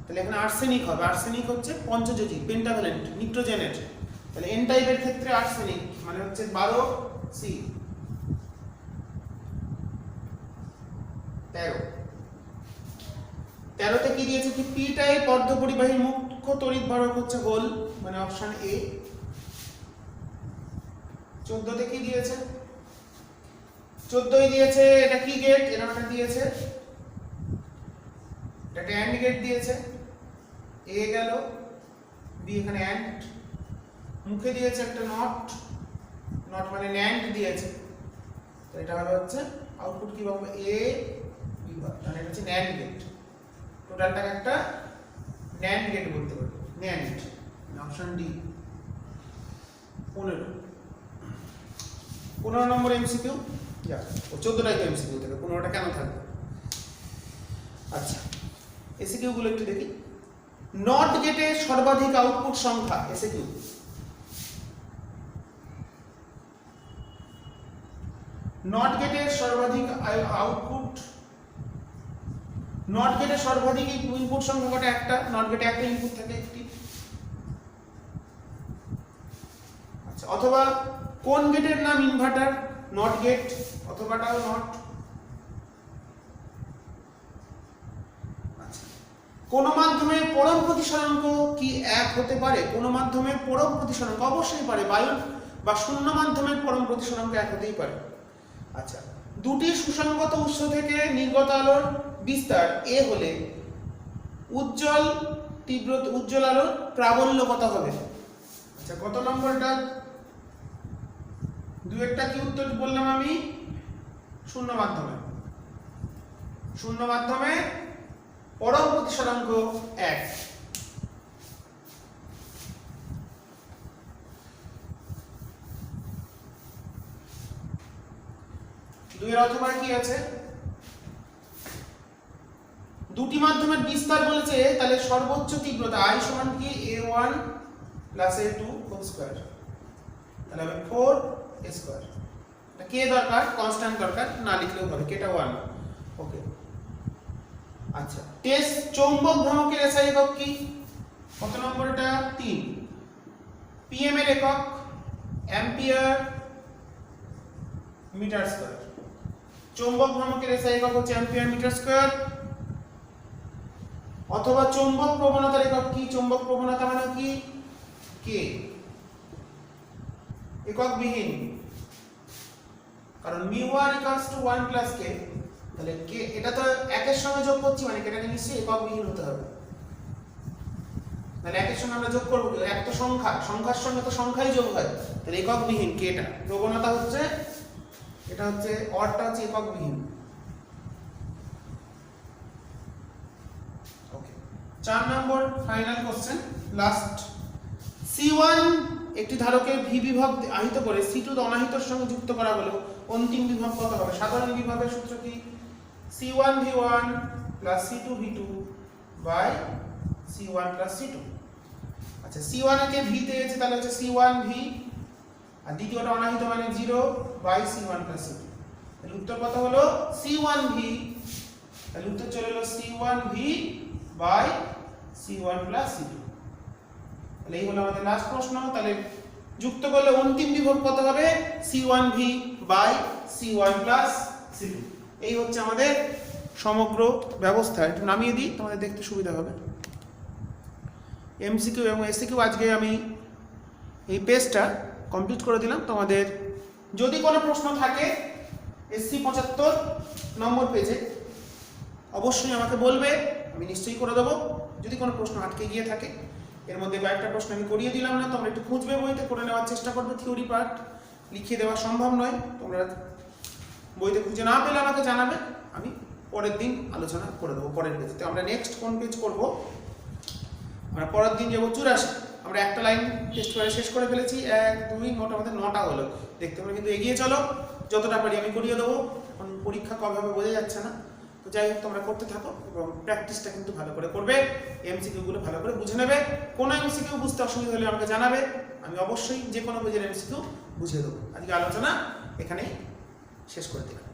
তাহলে এখানে আর্সেনিক হবে। আর্সেনিক হচ্ছে পঞ্চযোজী, পেন্টাভ্যালেন্ট, নিক্টোজেনের। তাহলে এন টাইপের ক্ষেত্রে আর্সেনিক মানে হচ্ছে 12 সি। 13তে কি দিয়েছে? কি পি টাইপ অর্ধপরিবাহী মুখ্য তড়িৎবাহক হচ্ছে হোল, মানে অপশন এ। 14তে কি দিয়েছে? 14ই দিয়েছে, এটা কি গেট? এরকমটা দিয়েছে, এটা অ্যান্ড গেট দিয়েছে। এ গেল, বি এখানে অ্যান্ড, মুখে দিয়েছে একটা নট মানে ন্যান্ড দিয়েছে। তো এটা হবে হচ্ছে আউটপুট কি পাবো? এ বি, মানে এটা হচ্ছে ন্যান্ড গেট। টোটালটাকে একটা ন্যান্ড গেট বলতে পারি, ন্যান্ড, অপশন ডি। 15 নম্বর এমসিকিউ। যা, 14টাই তো এমসিকিউ থাকে, 15টা কেন থাকবে? আচ্ছা, এসিকিউ গুলো একটু দেখি। নট গেটের সর্বাধিক আউটপুট সংখ্যা, এসিকিউ। নট গেটের সর্বাধিক আউটপুট, নট গেটের সর্বাধিক ইনপুট সংখ্যা কটা? একটা। নট গেটে একটা ইনপুট থাকে, একটি। আচ্ছা, অথবা কোন গেটের নাম ইনভার্টার? নট গেট, অথবাটাও নট। কোন মাধ্যমের পরম প্রতিসরাঙ্ক কি 1 হতে পারে? কোন মাধ্যমের পরম প্রতিসরাঙ্ক অবশ্যই পারে, বায়ু বা শূন্য মাধ্যমের পরম প্রতিসরাঙ্ক 1 হতেই পারে। আচ্ছা, দুটি সুসংগত উৎস থেকে নির্গত আলোর বিস্তার a হলে উজ্জ্বল আলোর প্রাবল্য কত হবে? আচ্ছা, কত নম্বরটা? দুয়েরটা কি উত্তর বললাম আমি? শূন্য মাধ্যমে পরম প্রতিসরাঙ্ক 1। দুইয়ের অথবা কি আছে? দুটি মাধ্যমের বিস্তার বলেছে, তাহলে সর্বোচ্চ তীব্রতা I সমান কি a1 plus a2 whole square, তাহলে হবে 4a স্কয়ার। এটা কে দরকার? কনস্ট্যান্ট দরকার, না লিখলেও হবে, কেটা 1। ওকে। আচ্ছা, টেস্ট চৌম্বক ভ্রামকের এসআই একক কি? কত নম্বর এটা? 3। পিএম এর একক অ্যাম্পিয়ার মিটার স্কয়ার। চৌম্বক ভ্রামকের এসআই একক হচ্ছে অ্যাম্পিয়ার মিটার স্কয়ার। অথবা চৌম্বক প্রবণতার একক কি? চৌম্বক প্রবণতা মানে কি? কে, একক বিহীন, কারণ μ1 = 1 + k, তাহলে কে এটা তো একের সঙ্গে যোগ করছি, মানে এটাকে নিশ্চয়ই একক বিহীন হতে হবে। তাহলে একের সঙ্গে আমরা যোগ করব, এক তো সংখ্যার সঙ্গে তো সংখ্যাই যোগ হয়, তাহলে একক বিহীন কেটা। প্রবণতা হচ্ছে এটা হচ্ছে অরটা হচ্ছে একক বিহীন। ওকে, 4 নম্বর ফাইনাল কোশ্চেন, লাস্ট। C1 একটি ধারকের V বিভব আহিত করে C2 অনাহিতর সঙ্গে যুক্ত করা হলো, অন্তিম বিভব কত হবে? সাধারণ বিভবের সূত্র কি? C1 V1 + C2 V2 / C1 + C2। আচ্ছা, C1 কে V তে গেছে, তাহলে হচ্ছে C1 V, আর দ্বিতীয়টা অনাহিত মানে 0 / C1 + C2। তাহলে উত্তর কত হলো? C1 V। তাহলে উত্তর চলে এলো C1 V / C1 + C2। তাহলে এই হলো আমাদের লাস্ট প্রশ্ন। তাহলে যুক্ত করলে অন্তিম বিভব কত হবে? C1 V / C1 + C2। এই হচ্ছে আমাদের সমগ্র ব্যবস্থা। একটু নামিয়ে দিই, তোমাদের দেখতে সুবিধা হবে। এমসিকিউ এবং এসসিকিউ আজকে আমি এই পেজটা কমপ্লিট করে দিলাম। তোমাদের যদি কোনো প্রশ্ন থাকে SC 75 নম্বর পেজে অবশ্যই আমাকে বলবে, আমি নিশ্চয়ই করে দেবো। যদি কোনো প্রশ্ন আটকে গিয়ে থাকে, এর মধ্যে কয়েকটা প্রশ্ন আমি করিয়ে দিলাম না, তোমরা একটু খুঁজবে, বইতে করে নেওয়ার চেষ্টা করবে। থিওরি পার্ট লিখিয়ে দেওয়া সম্ভব নয়, তোমরা বইতে খুঁজে না পেলে আমাকে জানাবে, আমি পরের দিন আলোচনা করে দেবো পরের পেজে। তো আমরা নেক্সট কোন পেজ করব? আমরা পরের দিন যাবো 84। আমরা একটা লাইন টেস্ট করে শেষ করে ফেলেছি, 1 2 মোট আমাদের 9টা হলো। দেখতে তোমরা কিন্তু এগিয়ে চলো, যতটা পারি আমি করিয়ে দেবো। এখন পরীক্ষা কবে হবে বোঝা যাচ্ছে না, তো যাই হোক তোমরা করতে থাকো এবং প্র্যাকটিসটা কিন্তু ভালো করে করবে। এমসিকিউ গুলো ভালো করে বুঝে নেবে। কোনো এমসিকিউ বুঝতে অসুবিধা হলে আমাকে জানাবে, আমি অবশ্যই যে কোনো পেজের এমসিকিউ বুঝিয়ে দেবো। আজকে আলোচনা এখানেই শেষ করে দিলাম।